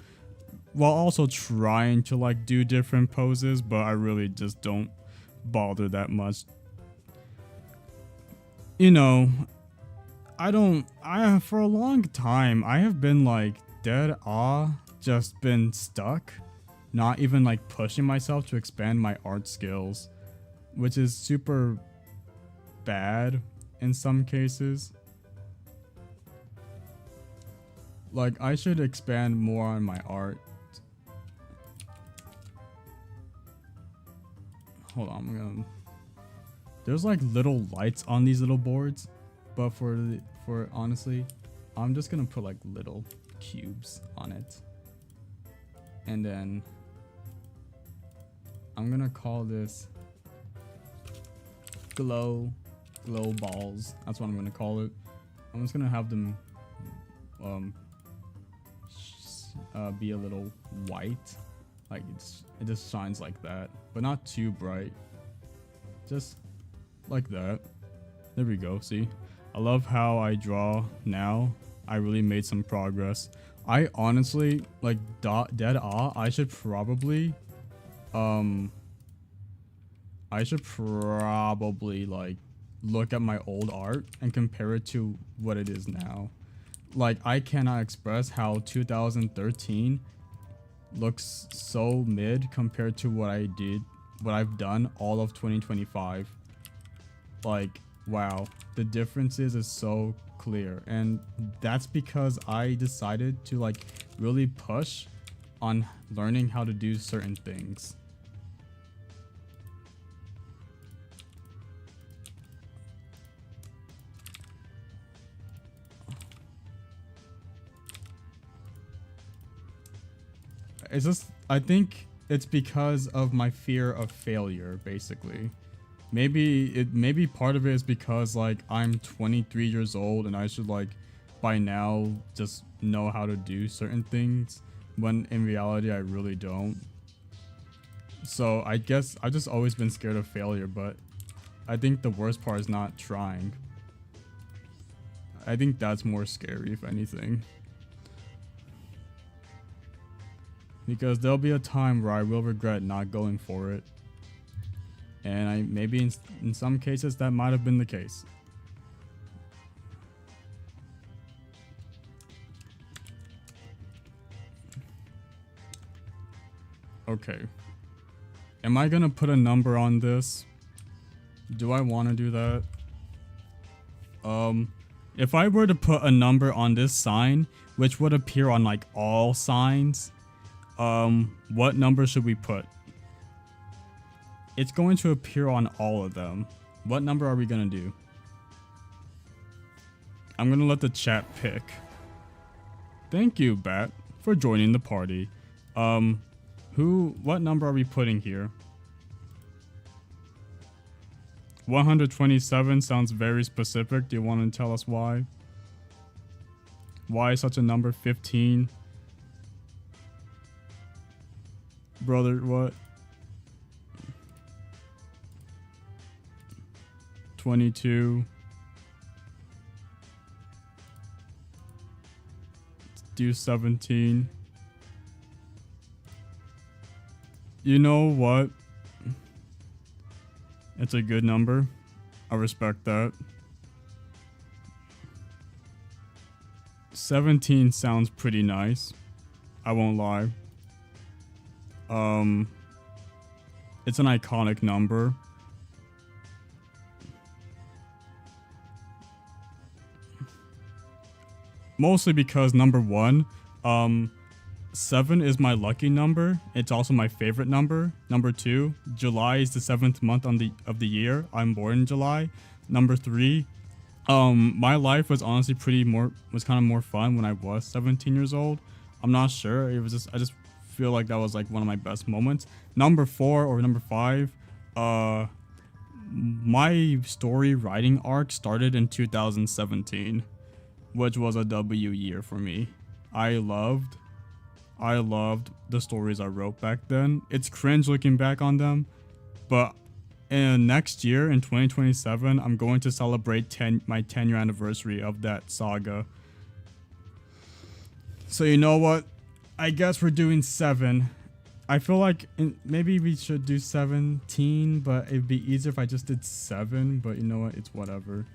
while also trying to like do different poses, but I really just don't bother that much. You know, for a long time, I have been like just been stuck, not even like pushing myself to expand my art skills, which is super bad in some cases. Like, I should expand more on my art. Hold on, there's like little lights on these little boards, but for honestly, I'm just gonna put like little cubes on it, and then I'm gonna call this glow balls. That's what I'm gonna call it. I'm just gonna have them be a little white, like it just shines like that, but not too bright, just like that. There we go. See, I love how I draw now. I really made some progress. I honestly, like, dead I should probably, like, look at my old art and compare it to what it is now. Like, I cannot express how 2013 looks so mid compared to what I've done all of 2025. Like, wow, the differences is so clear, and that's because I decided to, like, really push on learning how to do certain things. It's just, I think it's because of my fear of failure, basically. Maybe part of it is because, like, I'm 23 years old and I should, like, by now just know how to do certain things, when in reality I really don't. So I guess I've just always been scared of failure, but I think the worst part is not trying. I think that's more scary, if anything. Because there'll be a time where I will regret not going for it. And maybe in some cases that might have been the case. Okay. Am I gonna put a number on this? Do I want to do that? If I were to put a number on this sign, which would appear on, like, all signs, what number should we put? It's going to appear on all of them. What number are we gonna do? I'm gonna let the chat pick. Thank you, Bat, for joining the party. What number are we putting here? 127 sounds very specific. Do you want to tell us why? Why such a number? 15? Brother, what? 22. Let's do 17. You know what? It's a good number. I respect that. 17 sounds pretty nice. I won't lie. It's an iconic number. Mostly because, number one, 7 is my lucky number. It's also my favorite number. Number 2, July is the 7th month of the year. I'm born in July. Number 3, my life was honestly was kind of more fun when I was 17 years old. I'm not sure. I just feel like that was, like, one of my best moments. Number 4 or number 5, my story writing arc started in 2017, which was a W year for me. I loved the stories I wrote back then. It's cringe looking back on them, but next year in 2027, I'm going to celebrate my 10-year anniversary of that saga. So you know what? I guess we're doing 7. I feel like maybe we should do 17, but it'd be easier if I just did 7, but you know what? It's whatever.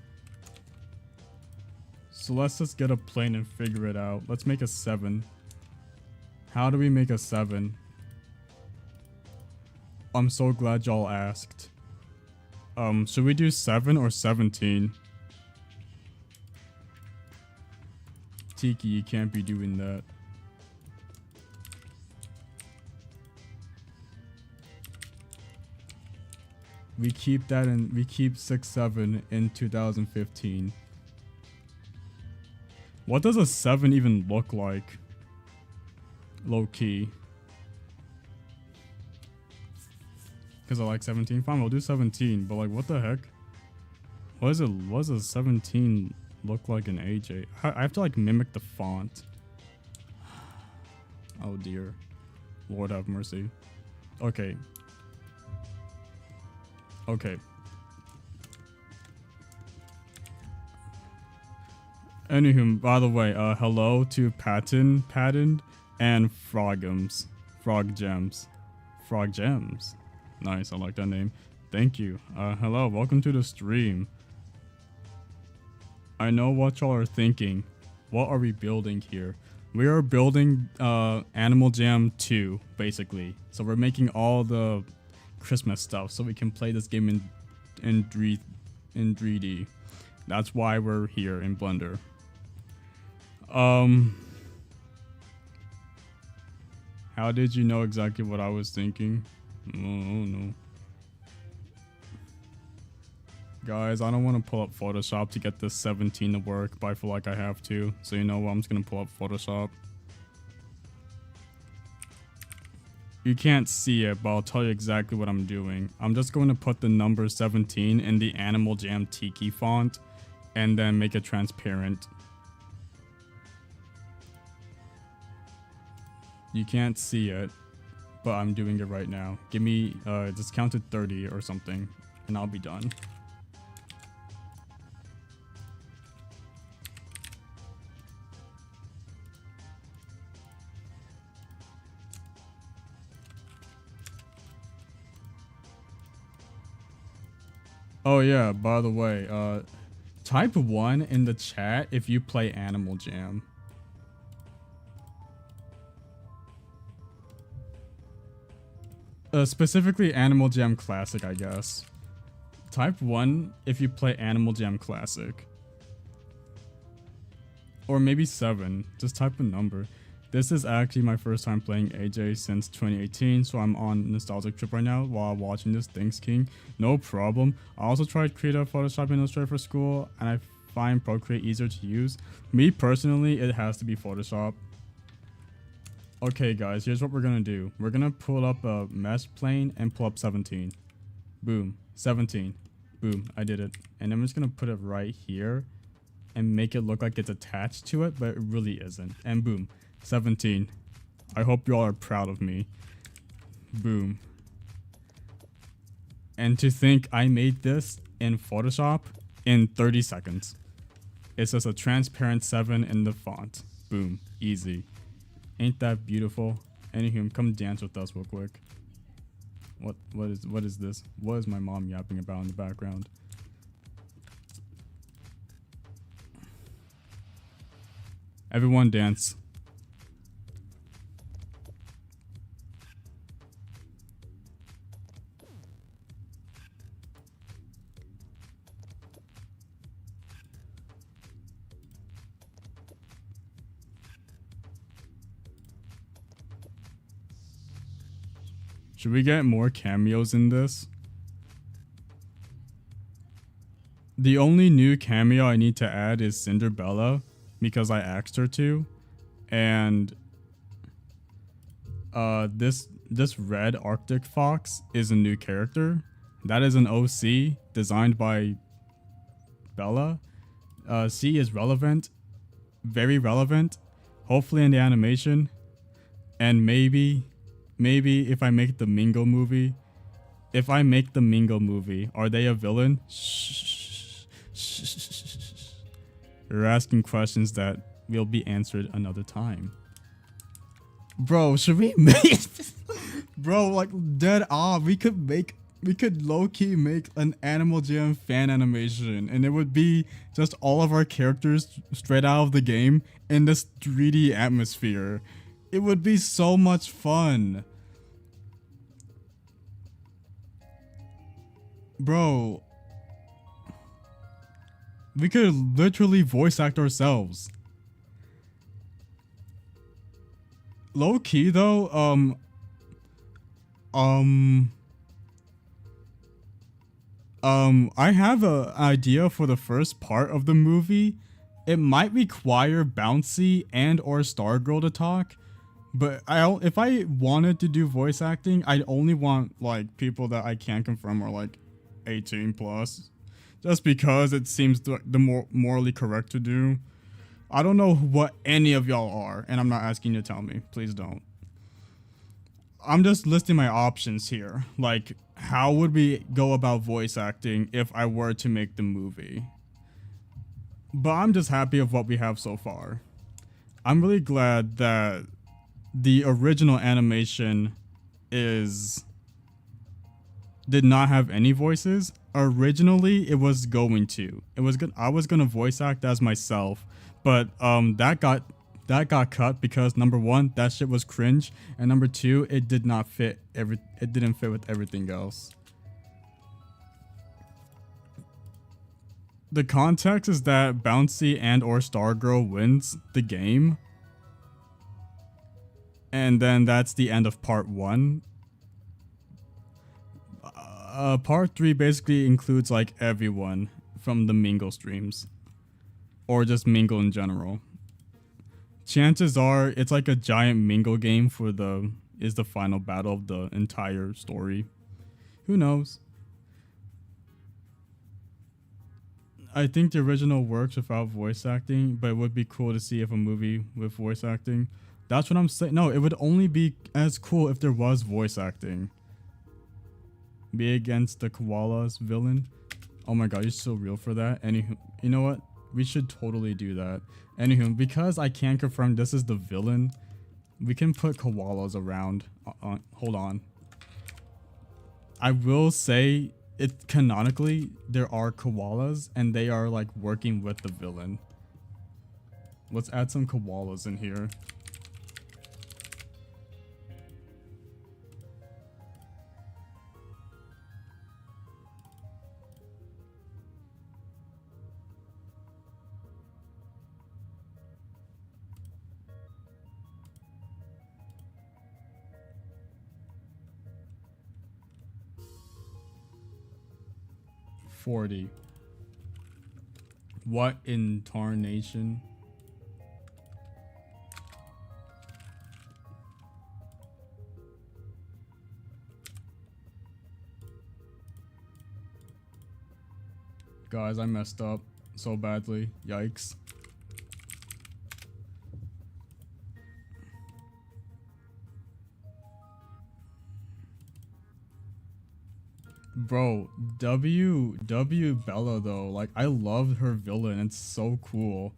So let's just get a plane and figure it out. Let's make a 7. How do we make a 7? I'm so glad y'all asked. Should we do 7 or 17? Tiki, you can't be doing that. We keep 6-7 in 2015. What does a 7 even look like? Low key. Because I like 17. Fine, we'll do 17. But, like, what the heck? What does a 17 look like in AJ? I have to, like, mimic the font. Oh dear. Lord have mercy. Okay. Okay. Anywho, by the way, hello to Patton, and Frogums. Frog Gems. Frog Gems. Nice, I like that name. Thank you. Hello, welcome to the stream. I know what y'all are thinking. What are we building here? We are building Animal Jam 2, basically. So we're making all the Christmas stuff so we can play this game in 3D. That's why we're here in Blender. How did you know exactly what I was thinking? Oh no. Guys, I don't want to pull up Photoshop to get this 17 to work, but I feel like I have to. So you know what, I'm just going to pull up Photoshop. You can't see it, but I'll tell you exactly what I'm doing. I'm just going to put the number 17 in the Animal Jam Tiki font and then make it transparent. You can't see it, but I'm doing it right now. Give me, just count to 30 or something, and I'll be done. Oh yeah, by the way, type 1 in the chat if you play Animal Jam. Specifically Animal Jam Classic, I guess. Type 1 if you play Animal Jam Classic. Or maybe 7. Just type a number. This is actually my first time playing AJ since 2018, so I'm on a nostalgic trip right now while watching this. Thanks, King. No problem. I also tried Creative Photoshop and Illustrator for school, and I find Procreate easier to use. Me personally, it has to be Photoshop. Okay, guys, here's what we're gonna do. We're gonna pull up a mesh plane and pull up 17. Boom. 17. Boom. I did it. And I'm just gonna put it right here and make it look like it's attached to it, but it really isn't. And boom. 17. I hope you all are proud of me. Boom. And to think I made this in Photoshop in 30 seconds. It's just a transparent 7 in the font. Boom. Easy. Ain't that beautiful? Anywho, come dance with us real quick. What is this? What is my mom yapping about in the background? Everyone dance. Should we get more cameos in this? The only new cameo I need to add is Cinderbella because I asked her to. And this red Arctic fox is a new character. That is an OC designed by Bella. C is relevant, very relevant, hopefully in the animation, and maybe if I make the Mingo movie, are they a villain? Shh. You're asking questions that will be answered another time. Bro, should we make bro, like dead off, we could low-key make an Animal Jam fan animation and it would be just all of our characters straight out of the game in this 3D atmosphere. It would be so much fun. Bro, we could literally voice act ourselves. Low key though, I have an idea for the first part of the movie. It might require Bouncy and or Stargirl to talk, but if I wanted to do voice acting, I'd only want like people that I can confirm are like 18 plus, just because it seems the more morally correct to do. I don't know what any of y'all are, and I'm not asking you to tell me. Please don't. I'm just listing my options here. Like, how would we go about voice acting if I were to make the movie? But I'm just happy of what we have so far. I'm really glad that the original animation is did not have any voices. Originally, it was going to. It was good. I was gonna voice act as myself, but that got cut because number one, that shit was cringe, and number two, it did not fit it didn't fit with everything else. The context is that Bouncy and or Stargirl wins the game, and then that's the end of part 1. Part 3 basically includes like everyone from the Mingle streams, or just Mingle in general. Chances are it's like a giant Mingle game for the final battle of the entire story. Who knows? I think the original works without voice acting, but it would be cool to see if a movie with voice acting. That's what I'm saying. No, it would only be as cool if there was voice acting. Be against the koalas villain. Oh my god, you're so real for that. Anywho, you know what? We should totally do that. Anywho, because I can't confirm this is the villain, we can put koalas around. Hold on. I will say it canonically there are koalas and they are like working with the villain. Let's add some koalas in here. What in tarnation? Guys, I messed up so badly. Yikes. Bro, W Bella though, like I love her villain. It's so cool.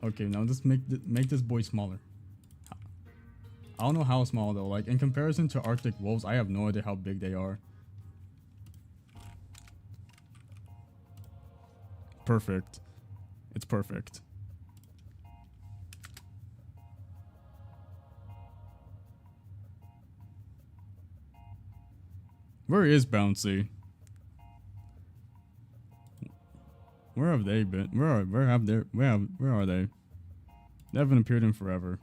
Okay, now just make this boy smaller. I don't know how small though. Like in comparison to Arctic wolves, I have no idea how big they are. Perfect. It's perfect. Where is Bouncy? Where have they been? Where are they? They haven't appeared in forever.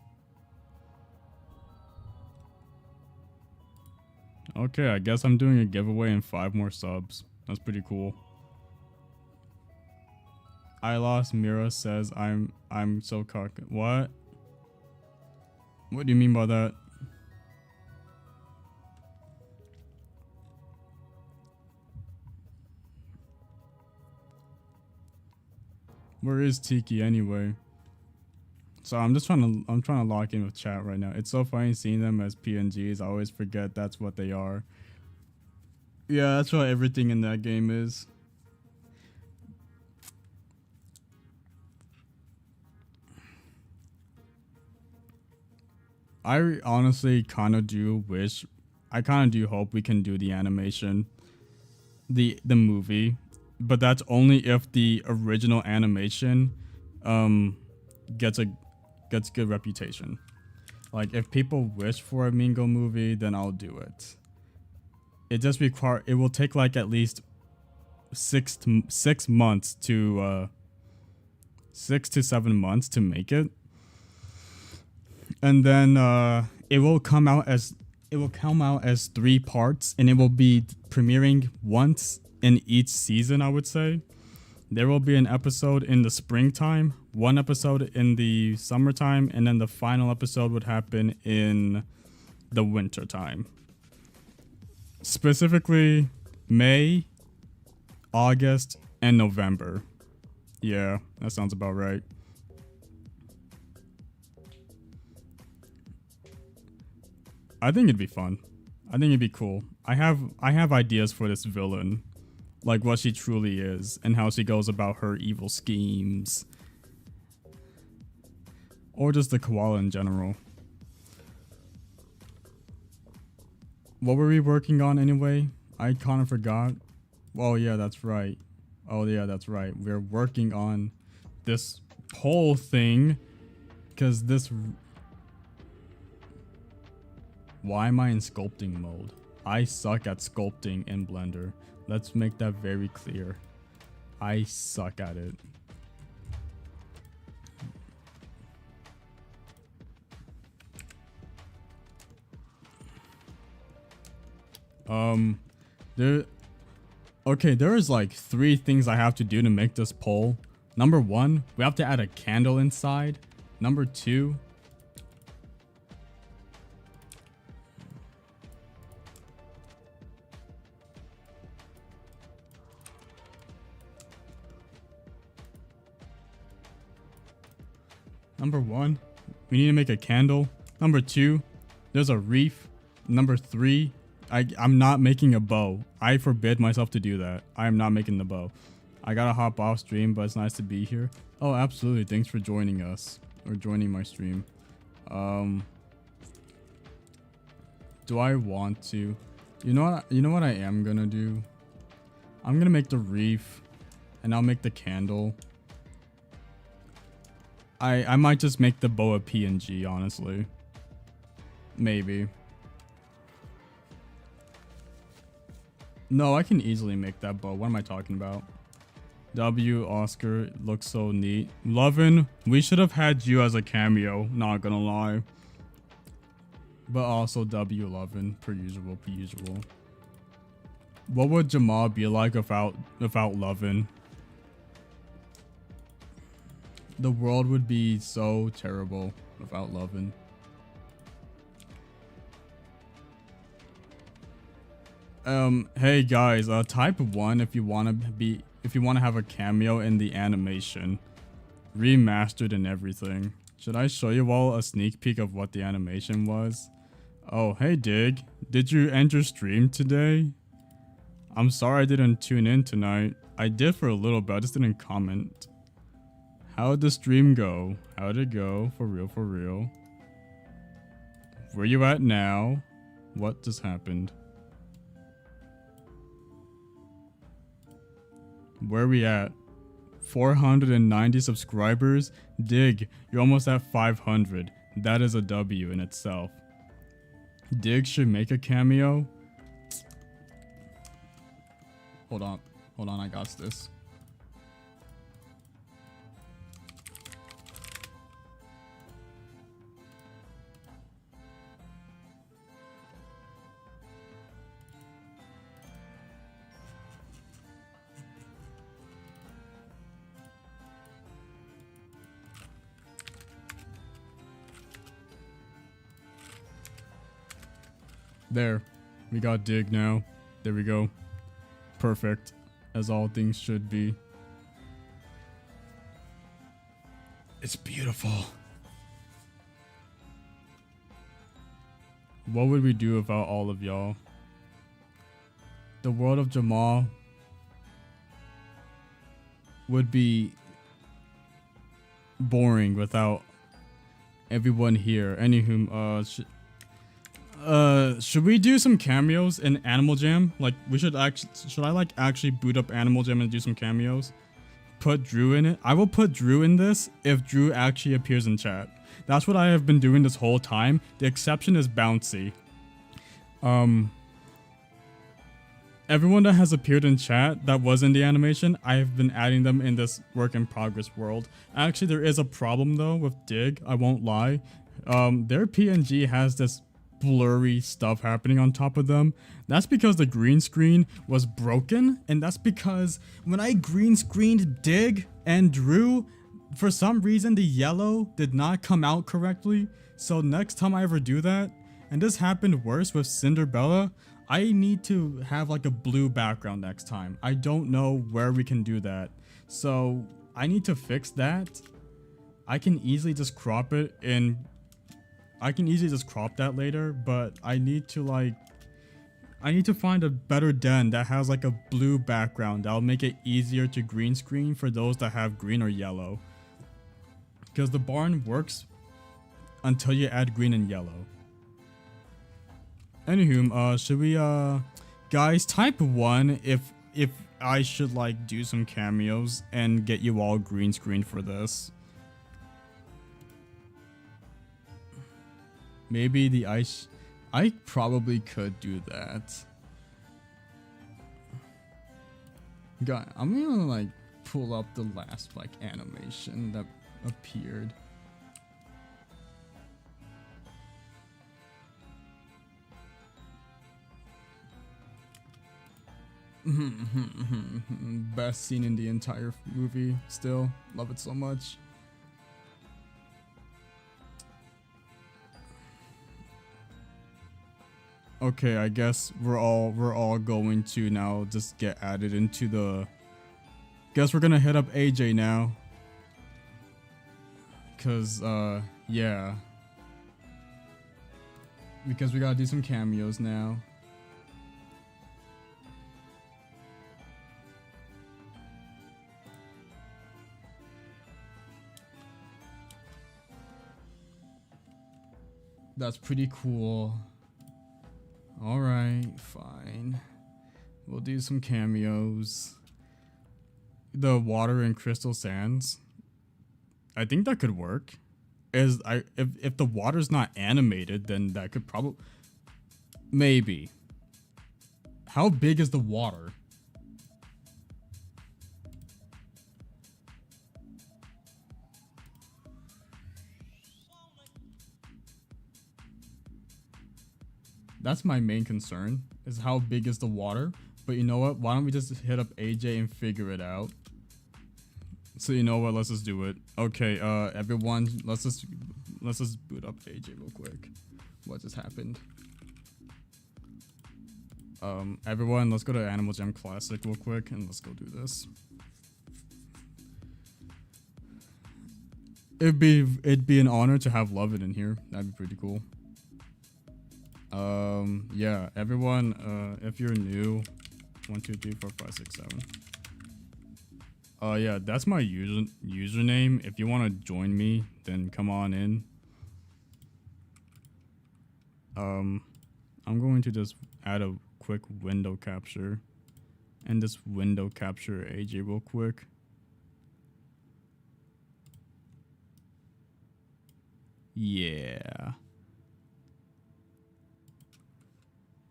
Okay, I guess I'm doing a giveaway and 5 more subs. That's pretty cool. I lost Mira says I'm so cocky. What? What do you mean by that? Where is Tiki anyway? So I'm trying to lock in with chat right now. It's so funny seeing them as PNGs. I always forget that's what they are. Yeah, that's what everything in that game is. I honestly kind of do wish, I kind of do hope we can do the animation, the movie, but that's only if the original animation gets good reputation. Like if people wish for a Mingo movie, then I'll do it. It will take like at least 6 months to 6 to 7 months to make it. And then it will come out as 3 parts, and it will be premiering once in each season, I would say. There will be an episode in the springtime, 1 episode in the summertime, and then the final episode would happen in the winter time. Specifically May, August, and November. Yeah, that sounds about right. I think it'd be fun. I think it'd be cool. I have ideas for this villain. like what she truly is and how she goes about her evil schemes. Or just the koala in general. What were we working on anyway? I kind of forgot. Oh yeah, that's right. Oh yeah, that's right. We're working on this pole thing. Because this... Why am I in sculpting mode? I suck at sculpting in Blender. Let's make that very clear. I suck at it. There is like 3 things I have to do to make this pole. Number 1, we have to add a candle inside. Number 2, we need to make a candle. Number 2, there's a reef. Number 3, I'm not making a bow. I forbid myself to do that. I am not making the bow. I gotta hop off stream, but it's nice to be here. Oh, absolutely. Thanks for joining us. Or joining my stream. Do I want to? You know what I am gonna do? I'm gonna make the reef. And I'll make the candle. I might just make the bow a PNG, honestly. Maybe. No, I can easily make that bow. What am I talking about? W, Oscar, looks so neat. Lovin, we should have had you as a cameo, not gonna lie. But also W, Lovin, per usual. What would Jamal be like without Lovin? The world would be so terrible without Lovin. Hey guys, type 1 if you want to have a cameo in the animation, remastered and everything. Should I show you all a sneak peek of what the animation was? Oh, hey Dig, did you end your stream today? I'm sorry I didn't tune in tonight. I did for a little bit, I just didn't comment. How'd the stream go? How'd it go? For real? Where you at now? What just happened? Where are we at? 490 subscribers? Dig, you're almost at 500. That is a W in itself. Dig should make a cameo. Hold on, I got this. There, we got Dig now. There we go. Perfect, as all things should be. It's beautiful. What would we do without all of y'all? The world of Jamal would be boring without everyone here. Anywho, should we do some cameos in Animal Jam? Like, should I like actually boot up Animal Jam and do some cameos? Put Drew in it? I will put Drew in this if Drew actually appears in chat. That's what I have been doing this whole time. The exception is Bouncy. Everyone that has appeared in chat that was in the animation, I have been adding them in this work in progress world. Actually, there is a problem though with Dig, I won't lie. Their PNG has this blurry stuff happening on top of them. That's because the green screen was broken, and that's because when I green screened Dig and Drew, for some reason the yellow did not come out correctly. So next time I ever do that, and this happened worse with Cinderbella, I need to have like a blue background next time. I don't know where we can do that, so I need to fix that. I can easily just crop it in. I can easily just crop that later, but I need to I need to find a better den that has like a blue background. That'll make it easier to green screen for those that have green or yellow. Because the barn works until you add green and yellow. Anywho, should we guys, type 1 if I should like do some cameos and get you all green screen for this. Maybe the ice. I probably could do that. God, I'm gonna like pull up the last like animation that appeared. Best scene in the entire movie. Still love it so much. Okay, I guess we're all going to now just get added into the. Guess we're gonna hit up AJ now. Cause yeah. Because we gotta do some cameos now. That's pretty cool. Alright, fine. We'll do some cameos. The water and crystal sands. I think that could work. If the water's not animated, then that could probably maybe. How big is the water? That's my main concern, is how big is the water. But you know what? Why don't we just hit up AJ and figure it out? So you know what? Let's just do it. Okay, everyone, let's just boot up AJ real quick. What just happened? Everyone, let's go to Animal Jam Classic real quick and let's go do this. It'd be an honor to have Lovin in here. That'd be pretty cool. Yeah, everyone, if you're new, 1 2 3 4 5 6 7. Yeah, that's my username. If you want to join me, then come on in. I'm going to just add a quick window capture and just window capture AJ real quick. Yeah.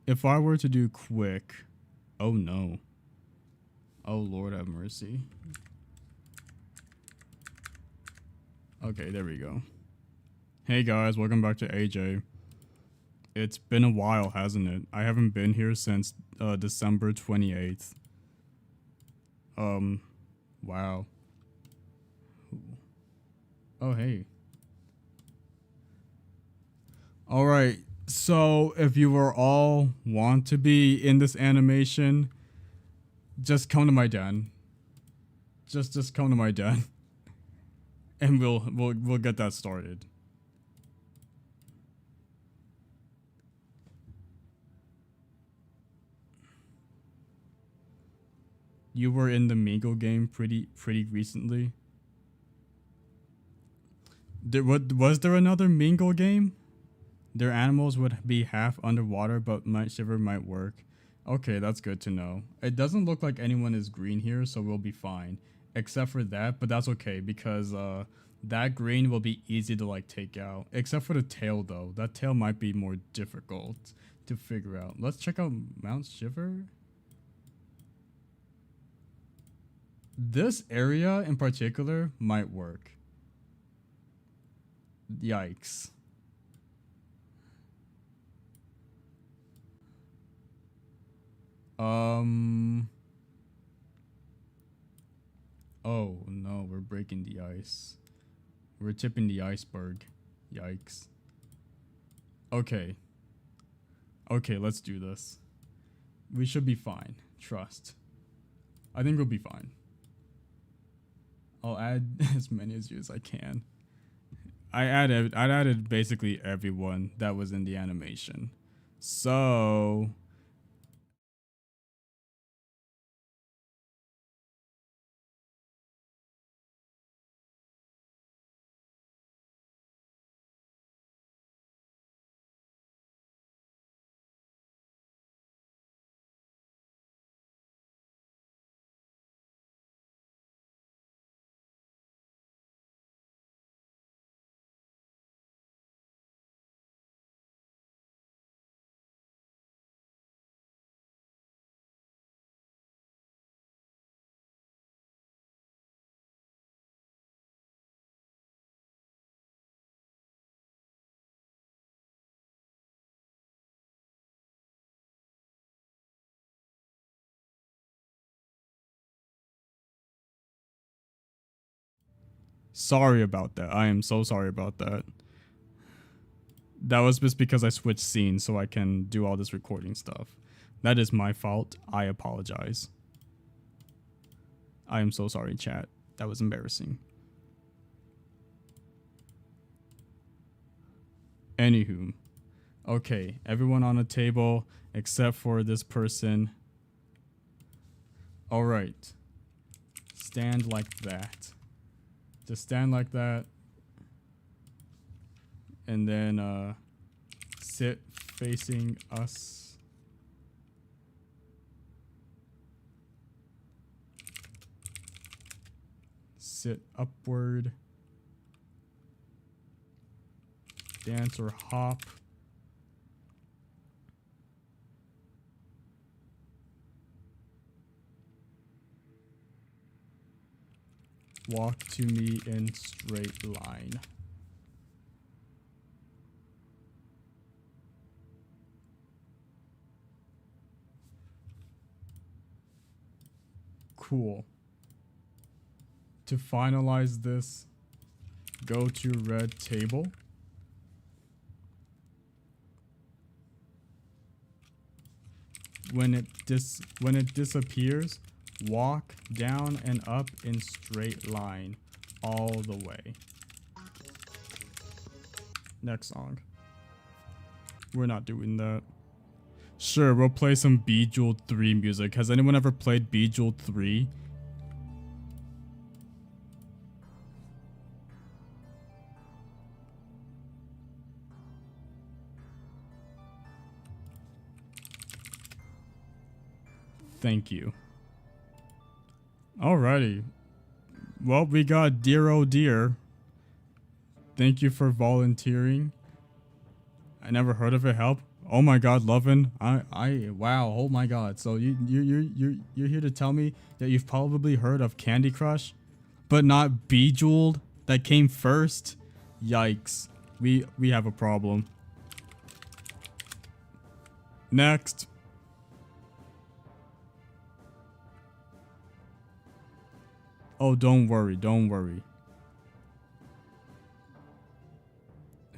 If I were to do quick, oh no. Oh Lord have mercy. Okay, there we go. Hey guys, welcome back to AJ. It's been a while, hasn't it? I haven't been here since December 28th. Wow. Oh hey. All right. So if you were all want to be in this animation, just come to my den. Just come to my den, and we'll get that started. You were in the Mingo game pretty recently. Was there another Mingo game? Their animals would be half underwater, but Night Shiver might work. Okay, that's good to know. It doesn't look like anyone is green here, so we'll be fine. Except for that, but that's okay, because that green will be easy to like take out. Except for the tail though. That tail might be more difficult to figure out. Let's check out Mount Shiver. This area in particular might work. Yikes. Oh no, we're breaking the ice. We're tipping the iceberg. Yikes. Okay. Okay, let's do this. We should be fine. Trust. I think we'll be fine. I'll add as many as you as I can. I added basically everyone that was in the animation. So Sorry about that. I am so sorry about that. That was just because I switched scenes so I can do all this recording stuff. That is my fault. I apologize. I am so sorry, chat. That was embarrassing. Anywho. Okay, everyone on the table except for this person. Alright. Stand like that. Just stand like that. And then sit facing us. Sit upward. Dance or hop. Walk to me in straight line. Cool. To finalize this, go to red table. When it disappears, walk down and up in straight line all the way. Next song. We're not doing that. Sure, we'll play some Bejeweled 3 music. Has anyone ever played Bejeweled 3? Thank you. Alrighty. Well, we got Dear Oh Dear. Thank you for volunteering. I never heard of it. Help. Oh my god, Lovin. Wow, oh my god. So you're here to tell me that you've probably heard of Candy Crush, but not Bejeweled that came first? Yikes. We have a problem. Next. Oh, don't worry, don't worry.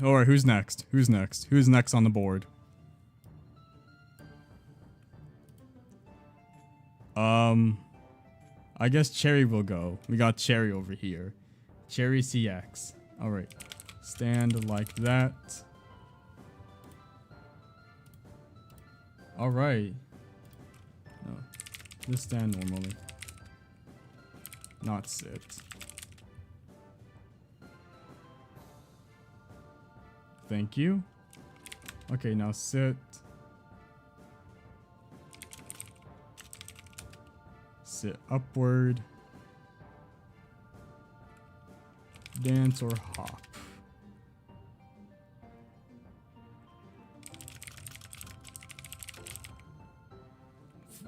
Alright, who's next? Who's next? Who's next on the board? I guess Cherry will go. We got Cherry over here. Cherry CX. Alright. Stand like that. Alright. No. Just stand normally. Not sit. Thank you. Okay, now sit. Sit upward. Dance or hop.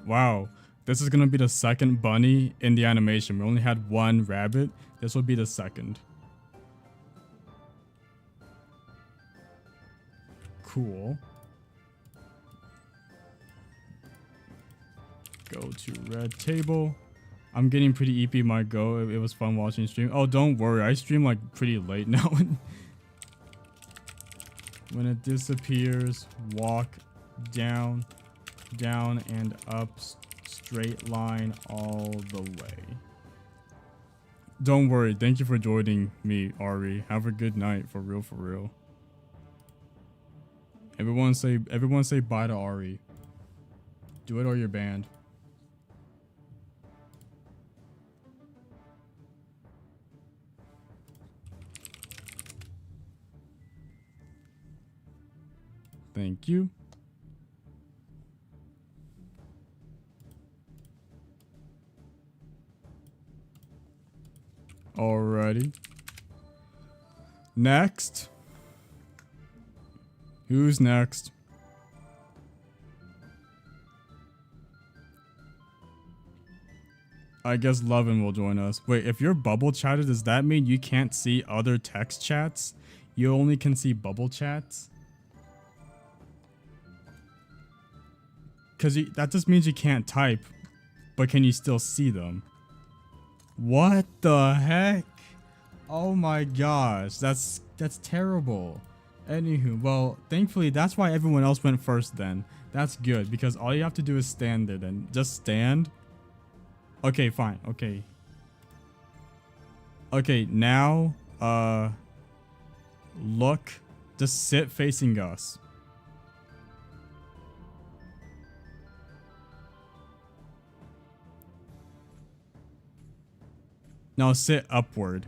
Wow. This is gonna be the second bunny in the animation. We only had one rabbit. This will be the second. Cool. Go to red table. I'm getting pretty EP my go. It was fun watching stream. Oh, don't worry. I stream like pretty late now. When it disappears, walk down, down and up, straight line all the way. Don't worry. Thank you for joining me, Ari. Have a good night. For real, for real. Everyone say bye to Ari. Do it or you're banned. Thank you. Alrighty. Next. Who's next? I guess Lovin will join us. Wait, if you're bubble chatted, does that mean you can't see other text chats? You only can see bubble chats? Because that just means you can't type, but can you still see them? What the heck? Oh my gosh, that's terrible. Anywho, well, thankfully that's why everyone else went first then. That's good because all you have to do is stand there then. Just stand. Okay, fine. Okay. Okay, now look, just sit facing us. Now sit upward.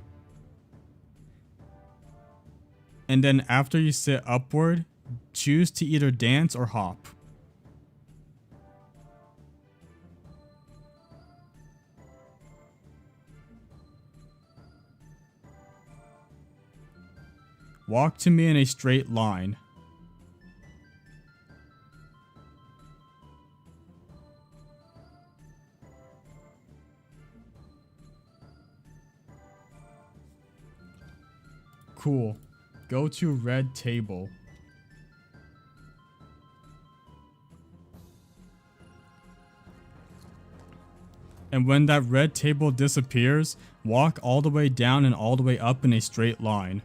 And then after you sit upward, choose to either dance or hop. Walk to me in a straight line. Cool. Go to red table. And when that red table disappears, walk all the way down and all the way up in a straight line.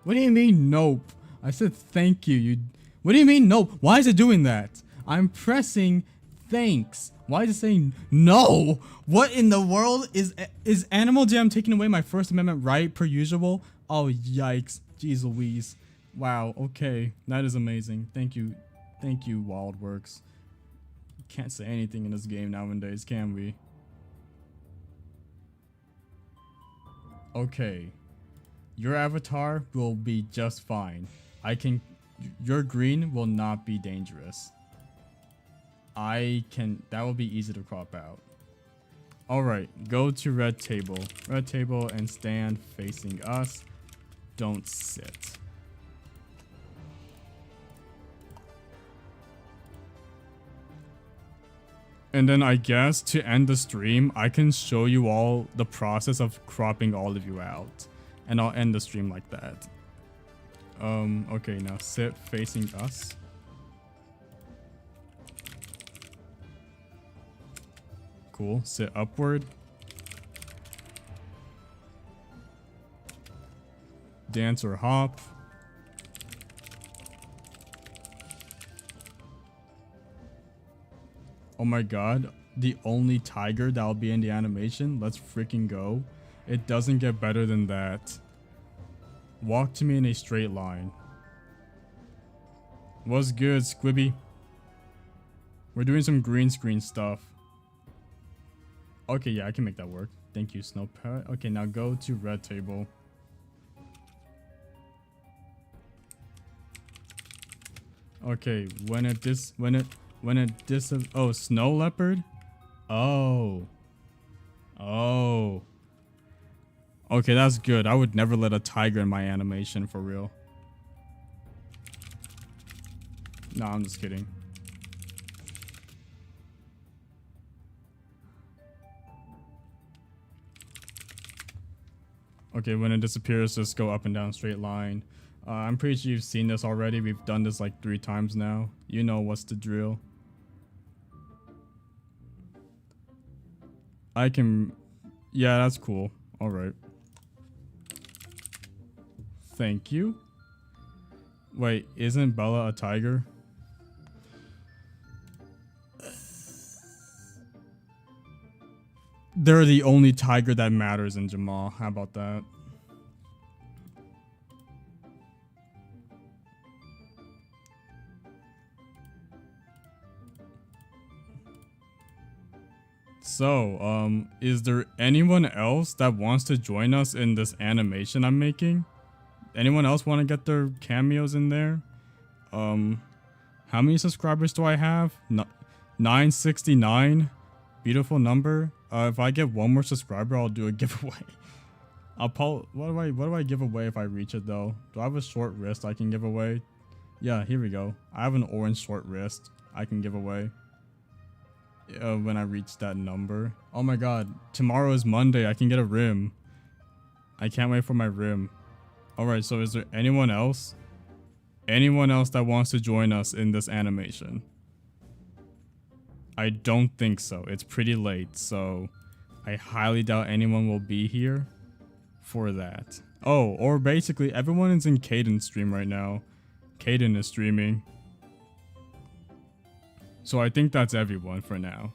What do you mean nope? I said thank you. What do you mean nope? Why is it doing that? I'm pressing thanks. Why is it saying no? What in the world is Animal Jam taking away my First Amendment right per usual? Oh yikes. Jeez Louise. Wow, okay. That is amazing. Thank you. Thank you, Wildworks. Can't say anything in this game nowadays, can we? Okay. Your avatar will be just fine. Your green will not be dangerous. That will be easy to crop out. Alright, go to red table. Red table and stand facing us. Don't sit. And then I guess to end the stream, I can show you all the process of cropping all of you out. And I'll end the stream like that. Okay, now sit facing us. Cool, sit upward. Dance or hop. Oh my god, the only tiger that'll be in the animation? Let's freaking go. It doesn't get better than that. Walk to me in a straight line. What's good, Squibby? We're doing some green screen stuff. Okay, yeah, I can make that work. Thank you, Snow Parrot. Okay, now go to red table. Okay, oh, snow leopard? Oh. Oh. Okay, that's good. I would never let a tiger in my animation, for real. No, I'm just kidding. Okay, when it disappears, just go up and down straight line. I'm pretty sure you've seen this already. We've done this like 3 times now. You know what's the drill. Yeah, that's cool. Alright. Thank you. Wait, isn't Bella a tiger? They're the only tiger that matters in Jamal. How about that? So, is there anyone else that wants to join us in this animation I'm making? Anyone else want to get their cameos in there? How many subscribers do I have? 969. Beautiful number. If I get one more subscriber, I'll do a giveaway. What do I give away if I reach it though? Do I have a short wrist I can give away? Yeah, here we go. I have an orange short wrist I can give away. when I reach that number. Oh my god, tomorrow is Monday. I can get a rim. I can't wait for my rim. Alright, so is there anyone else? Anyone else that wants to join us in this animation? I don't think so. It's pretty late, so I highly doubt anyone will be here for that. Oh, or basically everyone is in Caden's stream right now. Caden is streaming. So I think that's everyone for now.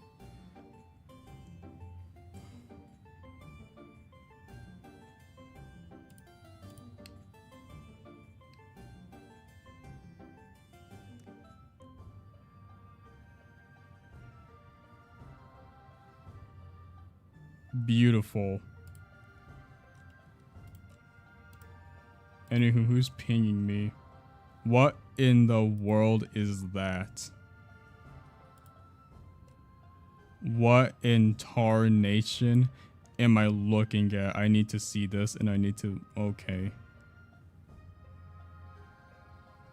Beautiful. Anywho, who's pinging me? What in the world is that? What in tarnation am I looking at? I need to see this and I need to... Okay.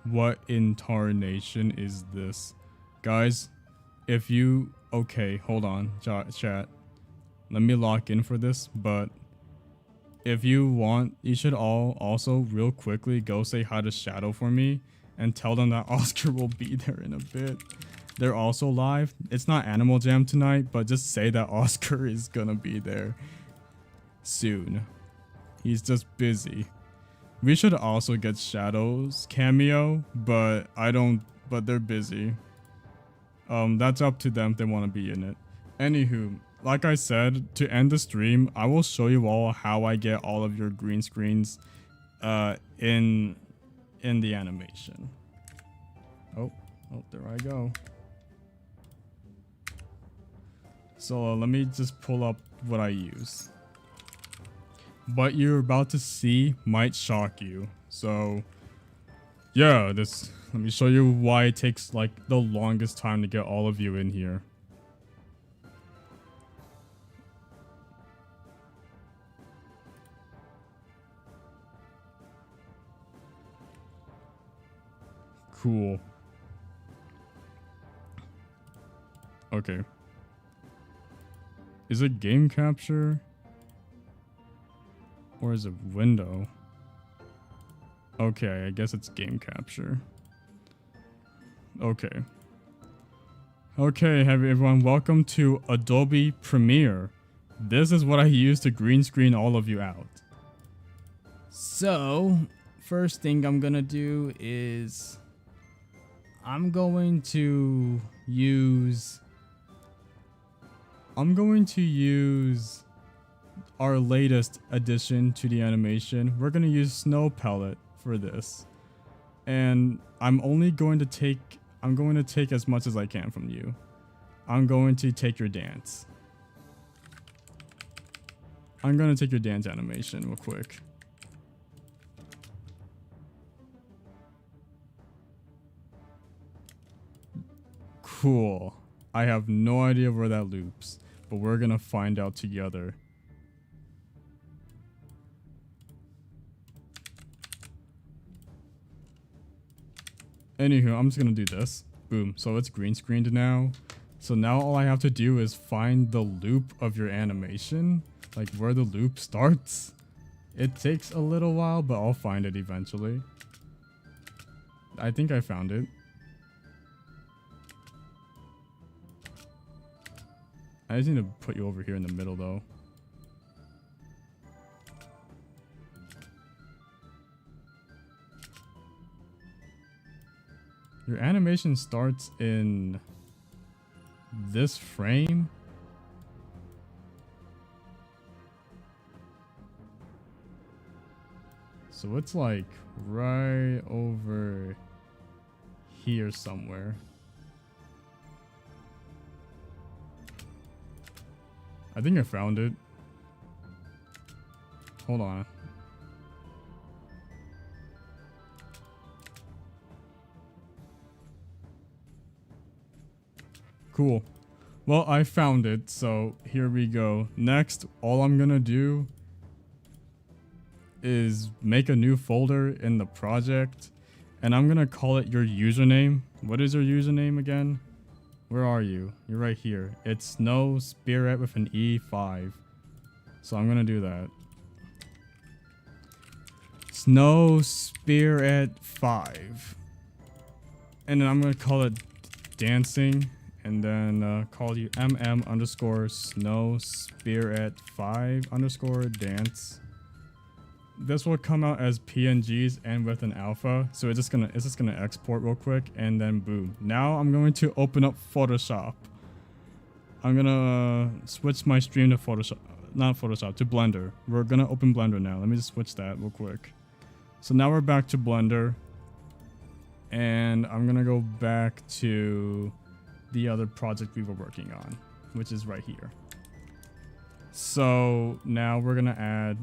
What in tarnation is this? Guys, if you... Okay, hold on, chat. Let me lock in for this, but if you want, you should all also real quickly go say hi to Shadow for me and tell them that Oscar will be there in a bit. They're also live. It's not Animal Jam tonight, but just say that Oscar is gonna be there soon. He's just busy. We should also get Shadow's cameo, but they're busy. That's up to them if they want to be in it. Anywho, like I said, to end the stream, I will show you all how I get all of your green screens in the animation. Oh, there I go. So let me just pull up what I use. What you're about to see might shock you. So yeah, let me show you why it takes like the longest time to get all of you in here. Cool. Okay. Is it game capture? Or is it window? Okay, I guess it's game capture. Okay. Okay, everyone, welcome to Adobe Premiere. This is what I use to green screen all of you out. So, first thing I'm gonna do is I'm going to use our latest addition to the animation. We're going to use Snow Pellet for this. And I'm going to take as much as I can from you. I'm going to take your dance. I'm going to take your dance animation real quick. Cool. I have no idea where that loops, but we're gonna find out together. Anywho, I'm just gonna do this. Boom. So it's green screened now. So now all I have to do is find the loop of your animation, like where the loop starts. It takes a little while, but I'll find it eventually. I think I found it. I just need to put you over here in the middle though. Your animation starts in this frame. So it's like right over here somewhere. I think I found it. Hold on. Cool. Well, I found it, so here we go. Next, all I'm gonna do is make a new folder in the project, and I'm gonna call it your username. What is your username again? Where are you? You're right here. It's Snow Spirit with an E5. So I'm gonna do that. Snow Spirit 5. And then I'm gonna call it dancing. And then call you mm _snow spirit 5 _ dance. This will come out as PNGs and with an alpha. So it's just gonna export real quick, and then boom. Now I'm going to open up Photoshop. I'm gonna switch my stream to Photoshop, not Photoshop, to Blender. We're gonna open Blender now. Let me just switch that real quick. So now we're back to Blender, and I'm gonna go back to the other project we were working on, which is right here. So now we're gonna add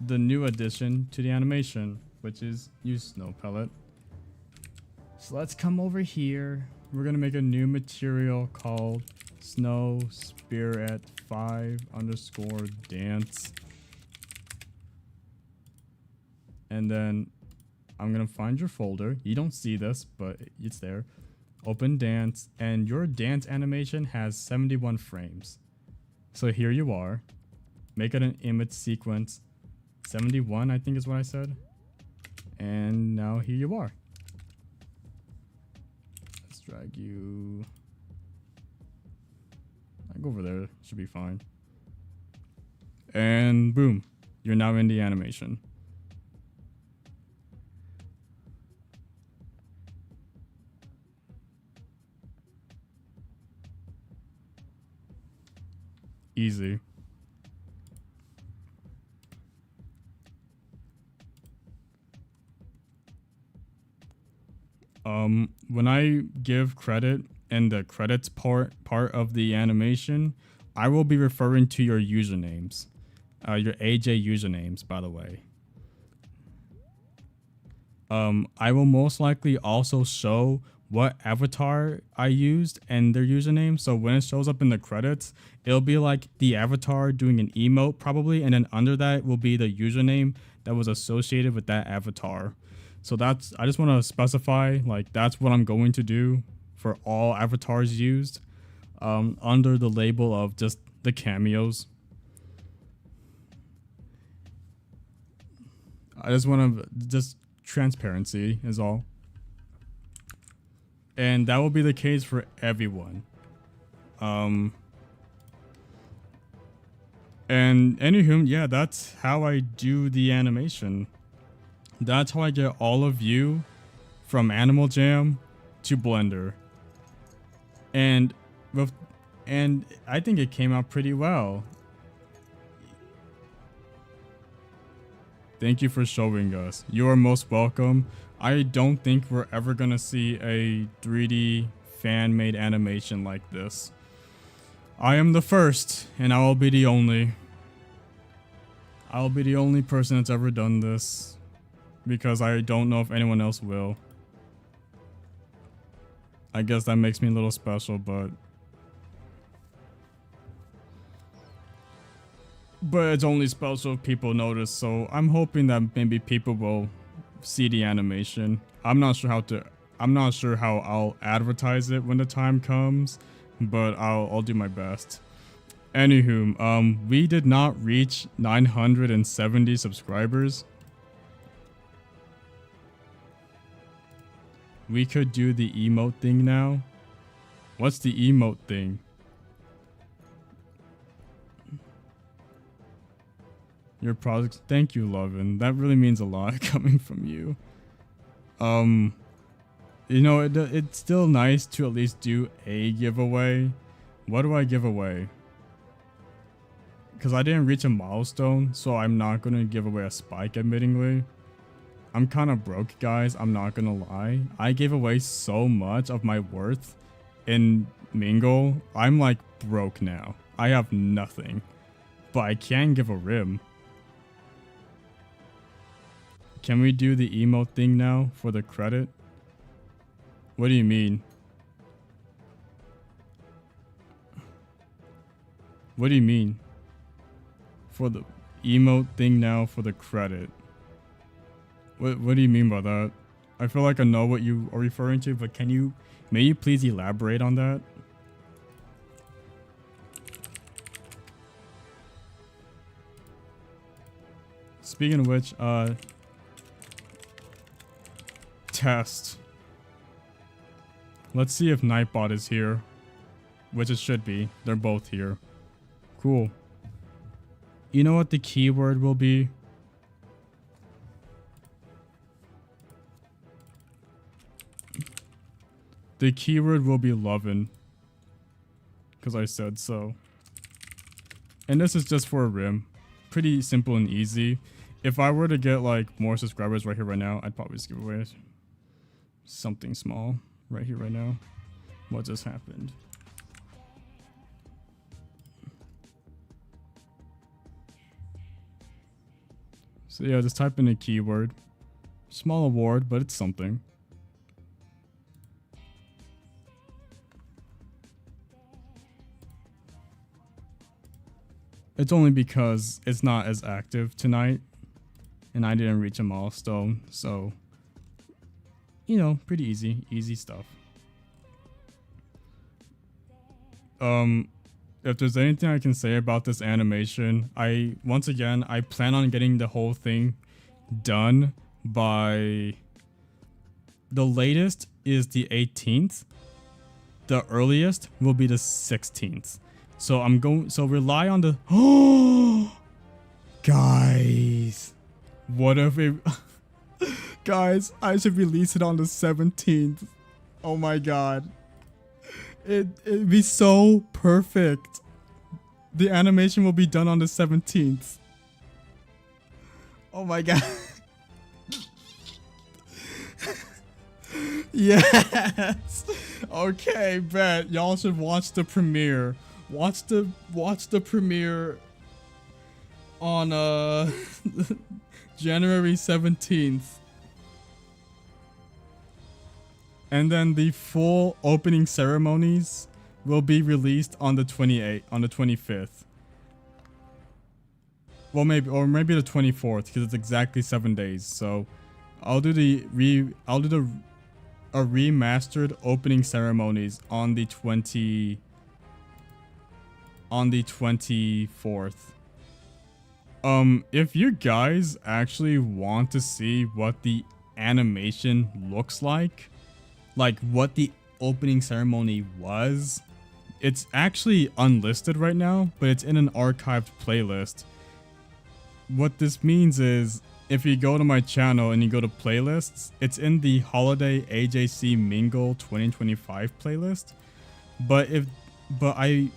the new addition to the animation, which is use snow pellet. So let's come over here. We're gonna make a new material called Snow Spirit 5 _ dance. And then I'm gonna find your folder. You don't see this, but it's there. Open dance, and your dance animation has 71 frames. So here you are. Make it an image sequence. 71, I think is what I said. And now here you are. Let's drag you. I go over there. Should be fine. And boom. You're now in the animation. Easy. When I give credit in the credits part of the animation, I will be referring to your usernames, your AJ usernames, by the way. I will most likely also show what avatar I used and their username. So when it shows up in the credits, it'll be like the avatar doing an emote probably, and then under that will be the username that was associated with that avatar. So that's, I just want to specify, like, that's what I'm going to do for all avatars used, under the label of just the cameos. I just want to, just transparency is all. And that will be the case for everyone. And anywho, yeah, that's how I do the animation. That's how I get all of you from Animal Jam to Blender. And I think it came out pretty well. Thank you for showing us. You are most welcome. I don't think we're ever gonna see a 3D fan-made animation like this. I am the first, and I will be the only. I'll be the only person that's ever done this, because I don't know if anyone else will. I guess that makes me a little special, but it's only special if people notice, so I'm hoping that maybe people will see the animation. I'm not sure how I'll advertise it when the time comes, but I'll do my best. Anywho, we did not reach 970 subscribers. We could do the emote thing now. What's the emote thing? Your products. Thank you, Lovin. That really means a lot coming from you. You know, it's still nice to at least do a giveaway. What do I give away? Because I didn't reach a milestone, so I'm not going to give away a spike, admittingly. I'm kind of broke, guys. I'm not going to lie. I gave away so much of my worth in Mingle. I'm like broke now. I have nothing. But I can give a rim. Can we do the emote thing now for the credit? What do you mean? What do you mean? For the emote thing now for the credit. What do you mean by that? I feel like I know what you are referring to, but may you please elaborate on that? speaking of which, test. Let's see if Nightbot is here, which it should be. They're both here. Cool. You know what the keyword will be? The keyword will be lovin'. Because I said so. And this is just for a rim. Pretty simple and easy. If I were to get like more subscribers right here, right now, I'd probably just give away something small right here, right now. What just happened? So yeah, just type in a keyword. Small award, but it's something. It's only because it's not as active tonight and I didn't reach a milestone, so you know, pretty easy stuff. If there's anything I can say about this animation, once again I plan on getting the whole thing done by the latest is the 18th. The earliest will be the 16th. So so rely on the guys. What if it guys, I should release it on the 17th. Oh my god. It'd be so perfect. The animation will be done on the 17th. Oh my god. Yes. Okay, bet. Y'all should watch the premiere. Watch the premiere on January 17th. And then the full opening ceremonies will be released on the 25th. Well, maybe the 24th, because it's exactly 7 days. So I'll do a remastered opening ceremonies on the 24th. If you guys actually want to see what the animation looks like what the opening ceremony was, it's actually unlisted right now, but it's in an archived playlist. What this means is, if you go to my channel and you go to playlists, it's in the Holiday AJC Mingle 2025 playlist. But I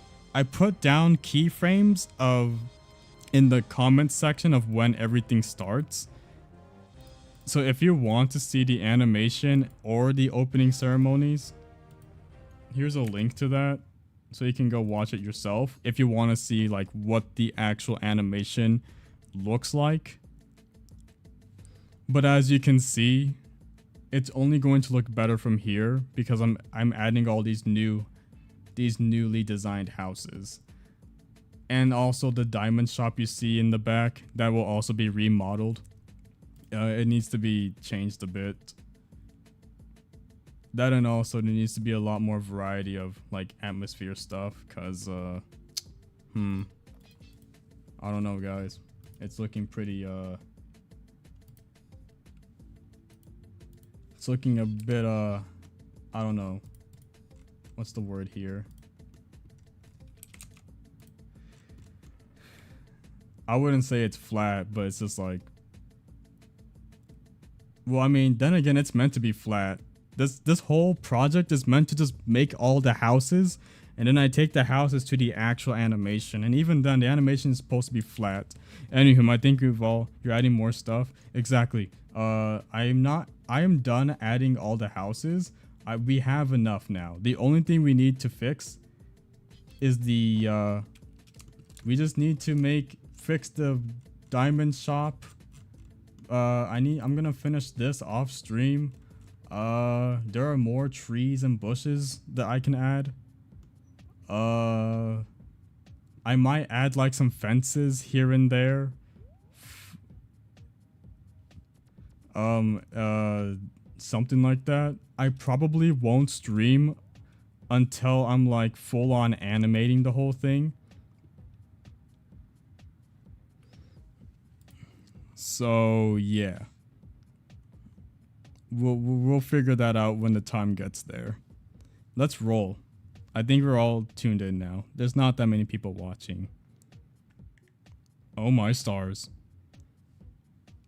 put down keyframes in the comments section of when everything starts. So if you want to see the animation or the opening ceremonies, here's a link to that. So you can go watch it yourself if you want to see like what the actual animation looks like. But as you can see, it's only going to look better from here because I'm adding all these newly designed houses. And also the diamond shop you see in the back, that will also be remodeled. It needs to be changed a bit. That, and also there needs to be a lot more variety of like atmosphere stuff, cause I don't know, guys. It's looking pretty it's looking a bit I don't know. What's the word here? I wouldn't say it's flat, but it's just like, well, I mean, then again, it's meant to be flat. This whole project is meant to just make all the houses, and then I take the houses to the actual animation, and even then, the animation is supposed to be flat. Anywho, I think you're adding more stuff. Exactly. I am done adding all the houses. We have enough now. The only thing we need to fix is we just need to fix the diamond shop. I'm gonna finish this off stream. There are more trees and bushes that I can add. I might add like some fences here and there. Something like that. I probably won't stream until I'm like full on animating the whole thing. So yeah, we'll figure that out when the time gets there. Let's roll. I think we're all tuned in now. There's not that many people watching. Oh my stars.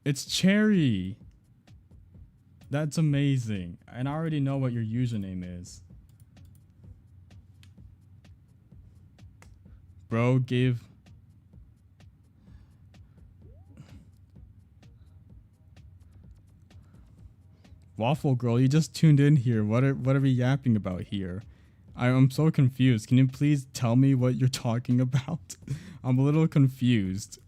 It's Cherry. That's amazing. And I already know what your username is. Bro gave... Waffle Girl, you just tuned in here. What are we yapping about here? I'm so confused. Can you please tell me what you're talking about? I'm a little confused.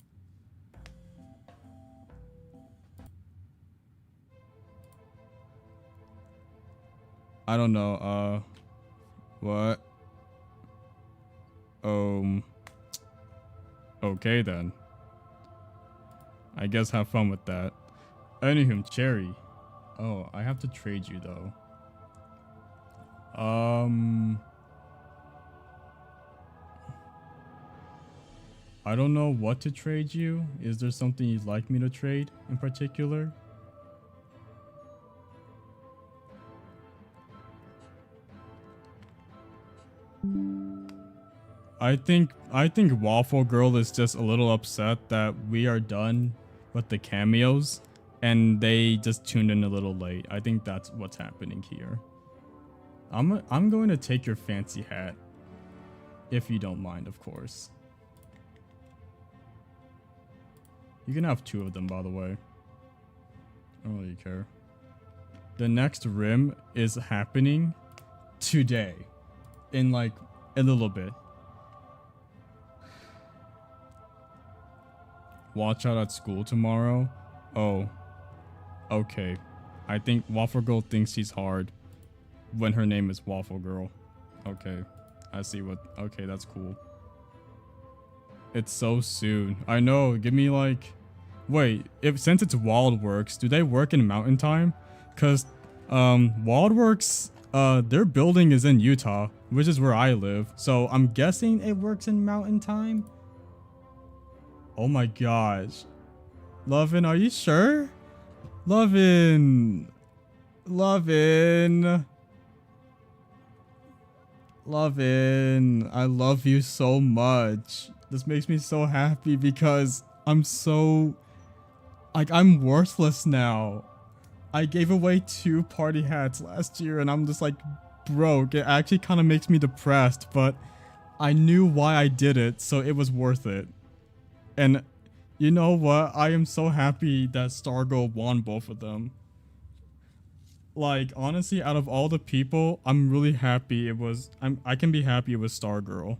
I don't know. What? Okay then. I guess have fun with that. Anywho, Cherry. Oh, I have to trade you though. I don't know what to trade you. Is there something you'd like me to trade in particular? I think Waffle Girl is just a little upset that we are done with the cameos and they just tuned in a little late. I think that's what's happening here. I'm going to take your fancy hat if you don't mind, of course. You can have 2 of them, by the way. I don't really care. The next rim is happening today in like a little bit. Watch out at school tomorrow. Oh, okay. I think Waffle Girl thinks she's hard when her name is Waffle Girl. Okay, I see what. Okay, that's cool. It's so soon. I know. Give me like. Wait, since it's Wildworks, do they work in Mountain Time? Cause Wildworks, their building is in Utah, which is where I live. So I'm guessing it works in Mountain Time. Oh my gosh. Lovin', are you sure? Lovin'. Lovin'. Lovin'. I love you so much. This makes me so happy because I'm so... Like, I'm worthless now. I gave away 2 party hats last year and I'm just like broke. It actually kind of makes me depressed, but I knew why I did it, so it was worth it. And you know what? I am so happy that Stargirl won both of them. Like, honestly, out of all the people, I'm really happy it was... I can be happy it was Stargirl.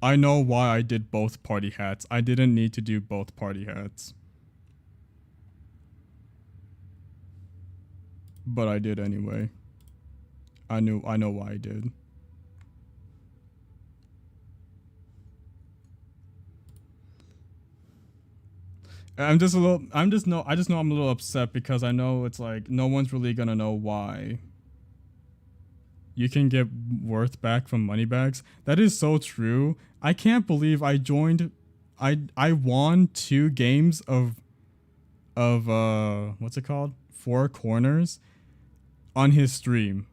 I know why I did both party hats. I didn't need to do both party hats. But I did anyway. I know why I did. I just know I'm a little upset because I know it's like no one's really gonna know why. You can get worth back from money bags. That is so true. I can't believe I joined. I won 2 games of what's it called? 4 corners on his stream.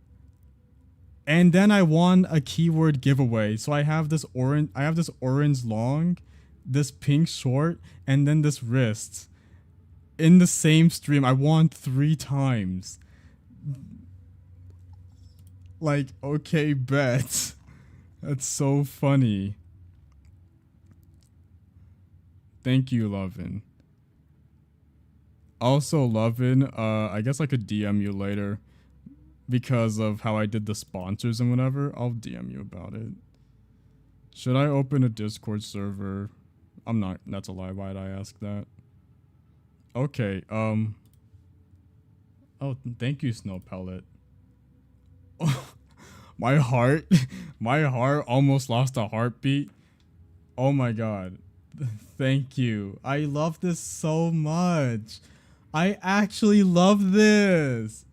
And then I won a keyword giveaway. So I have this orange long, this pink short, and then this wrist. In the same stream, I won 3 times. Like, okay, bet. That's so funny. Thank you, Lovin'. Also, Lovin', I guess I could DM you later. Because of how I did the sponsors and whatever, I'll DM you about it. Should I open a Discord server? I'm not. That's a lie. Why'd I ask that? Okay. Oh, thank you, Snow Pellet. my heart almost lost a heartbeat. Oh my god. Thank you. I love this so much. I actually love this.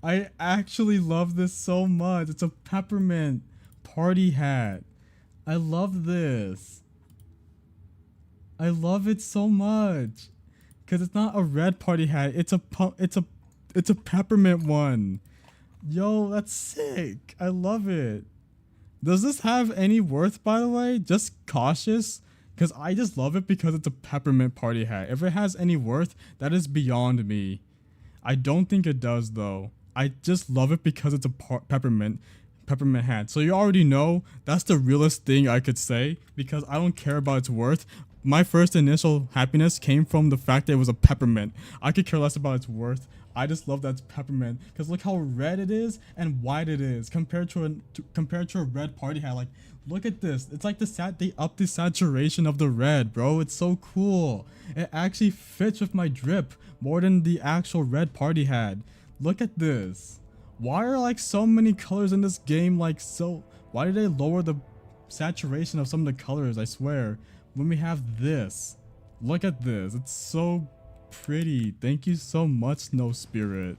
I actually love this so much. It's a peppermint party hat. I love this. I love it so much. Cause it's not a red party hat. It's a peppermint one. Yo, that's sick. I love it. Does this have any worth, by the way? Just cautious. Because I just love it because it's a peppermint party hat. If it has any worth, that is beyond me. I don't think it does, though. I just love it because it's a peppermint hat. So you already know that's the realest thing I could say because I don't care about its worth. My first initial happiness came from the fact that it was a peppermint. I could care less about its worth. I just love that it's peppermint because look how red it is and white it is compared to a red party hat. Like, look at this. It's like they upped the saturation of the red, bro. It's so cool. It actually fits with my drip more than the actual red party hat. Look at this. Why are like so many colors in this game like so? Why did they lower the saturation of some of the colors? I swear. When we have this, look at this. It's so pretty. Thank you so much, Snow Spirit.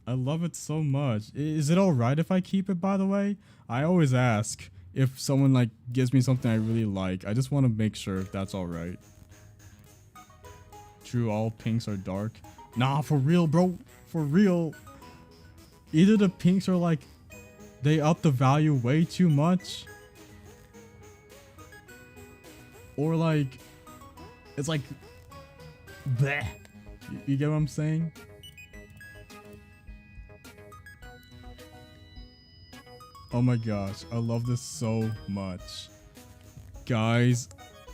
I love it so much. Is it alright if I keep it, by the way? I always ask if someone like gives me something I really like. I just want to make sure if that's alright. True, all pinks are dark. Nah, for real, bro. For real. Either the pinks are like they up the value way too much, or like it's like bleh. You get what I'm saying? Oh my gosh, I love this so much. Guys,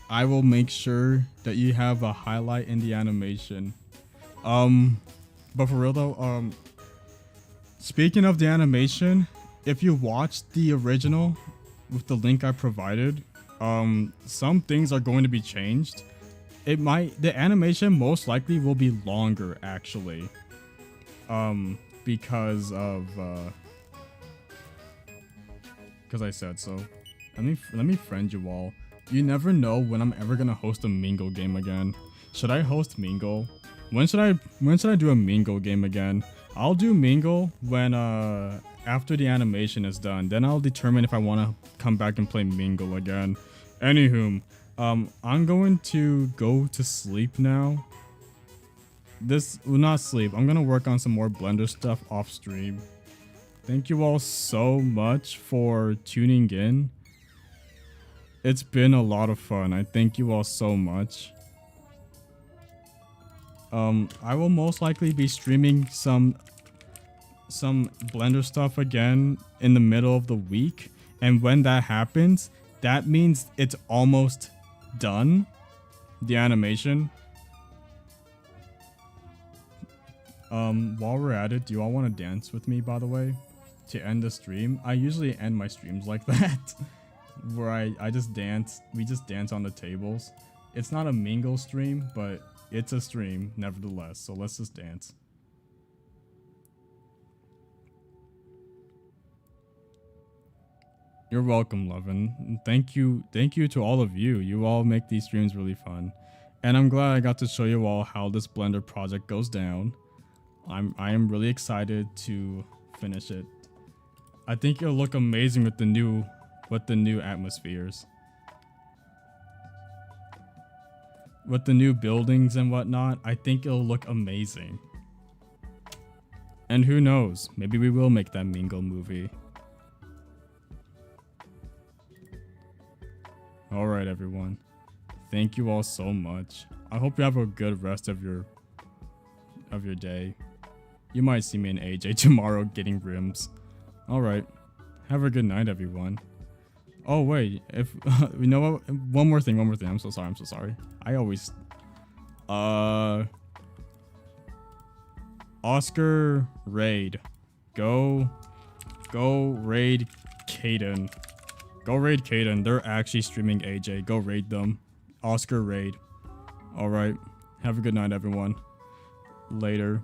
I will make sure that you have a highlight in the animation. But for real though, speaking of the animation, if you watched the original with the link I provided, some things are going to be changed. The animation most likely will be longer actually. Because I said so. Let me friend you all. You never know when I'm ever gonna host a Mingle game again. Should I host Mingle? When should I do a Mingle game again? I'll do Mingle when after the animation is done. Then I'll determine if I want to come back and play Mingle again. Anywho, I'm going to go to sleep now. Well, not sleep. I'm gonna work on some more Blender stuff off stream. Thank you all so much for tuning in. It's been a lot of fun. I thank you all so much. I will most likely be streaming some Blender stuff again in the middle of the week, and when that happens, that means it's almost done, the animation. While we're at it, do you all want to dance with me, by the way, to end the stream? I usually end my streams like that, where I just dance. We just dance on the tables. It's not a Mingle stream, but it's a stream nevertheless, so let's just dance. You're welcome, Lovin. Thank you to all of you. You all make these streams really fun. And I'm glad I got to show you all how this Blender project goes down. I am really excited to finish it. I think it'll look amazing with the new atmospheres. With the new buildings and whatnot, I think it'll look amazing. And who knows, maybe we will make that Mingle movie. Alright everyone, thank you all so much. I hope you have a good rest of your day. You might see me in AJ tomorrow getting rims. Alright, have a good night everyone. Oh wait, if you know what, one more thing, I'm so sorry. I always Oscar raid. Go raid Caden. Go raid Caden. They're actually streaming AJ. Go raid them. Oscar raid. Alright. Have a good night, everyone. Later.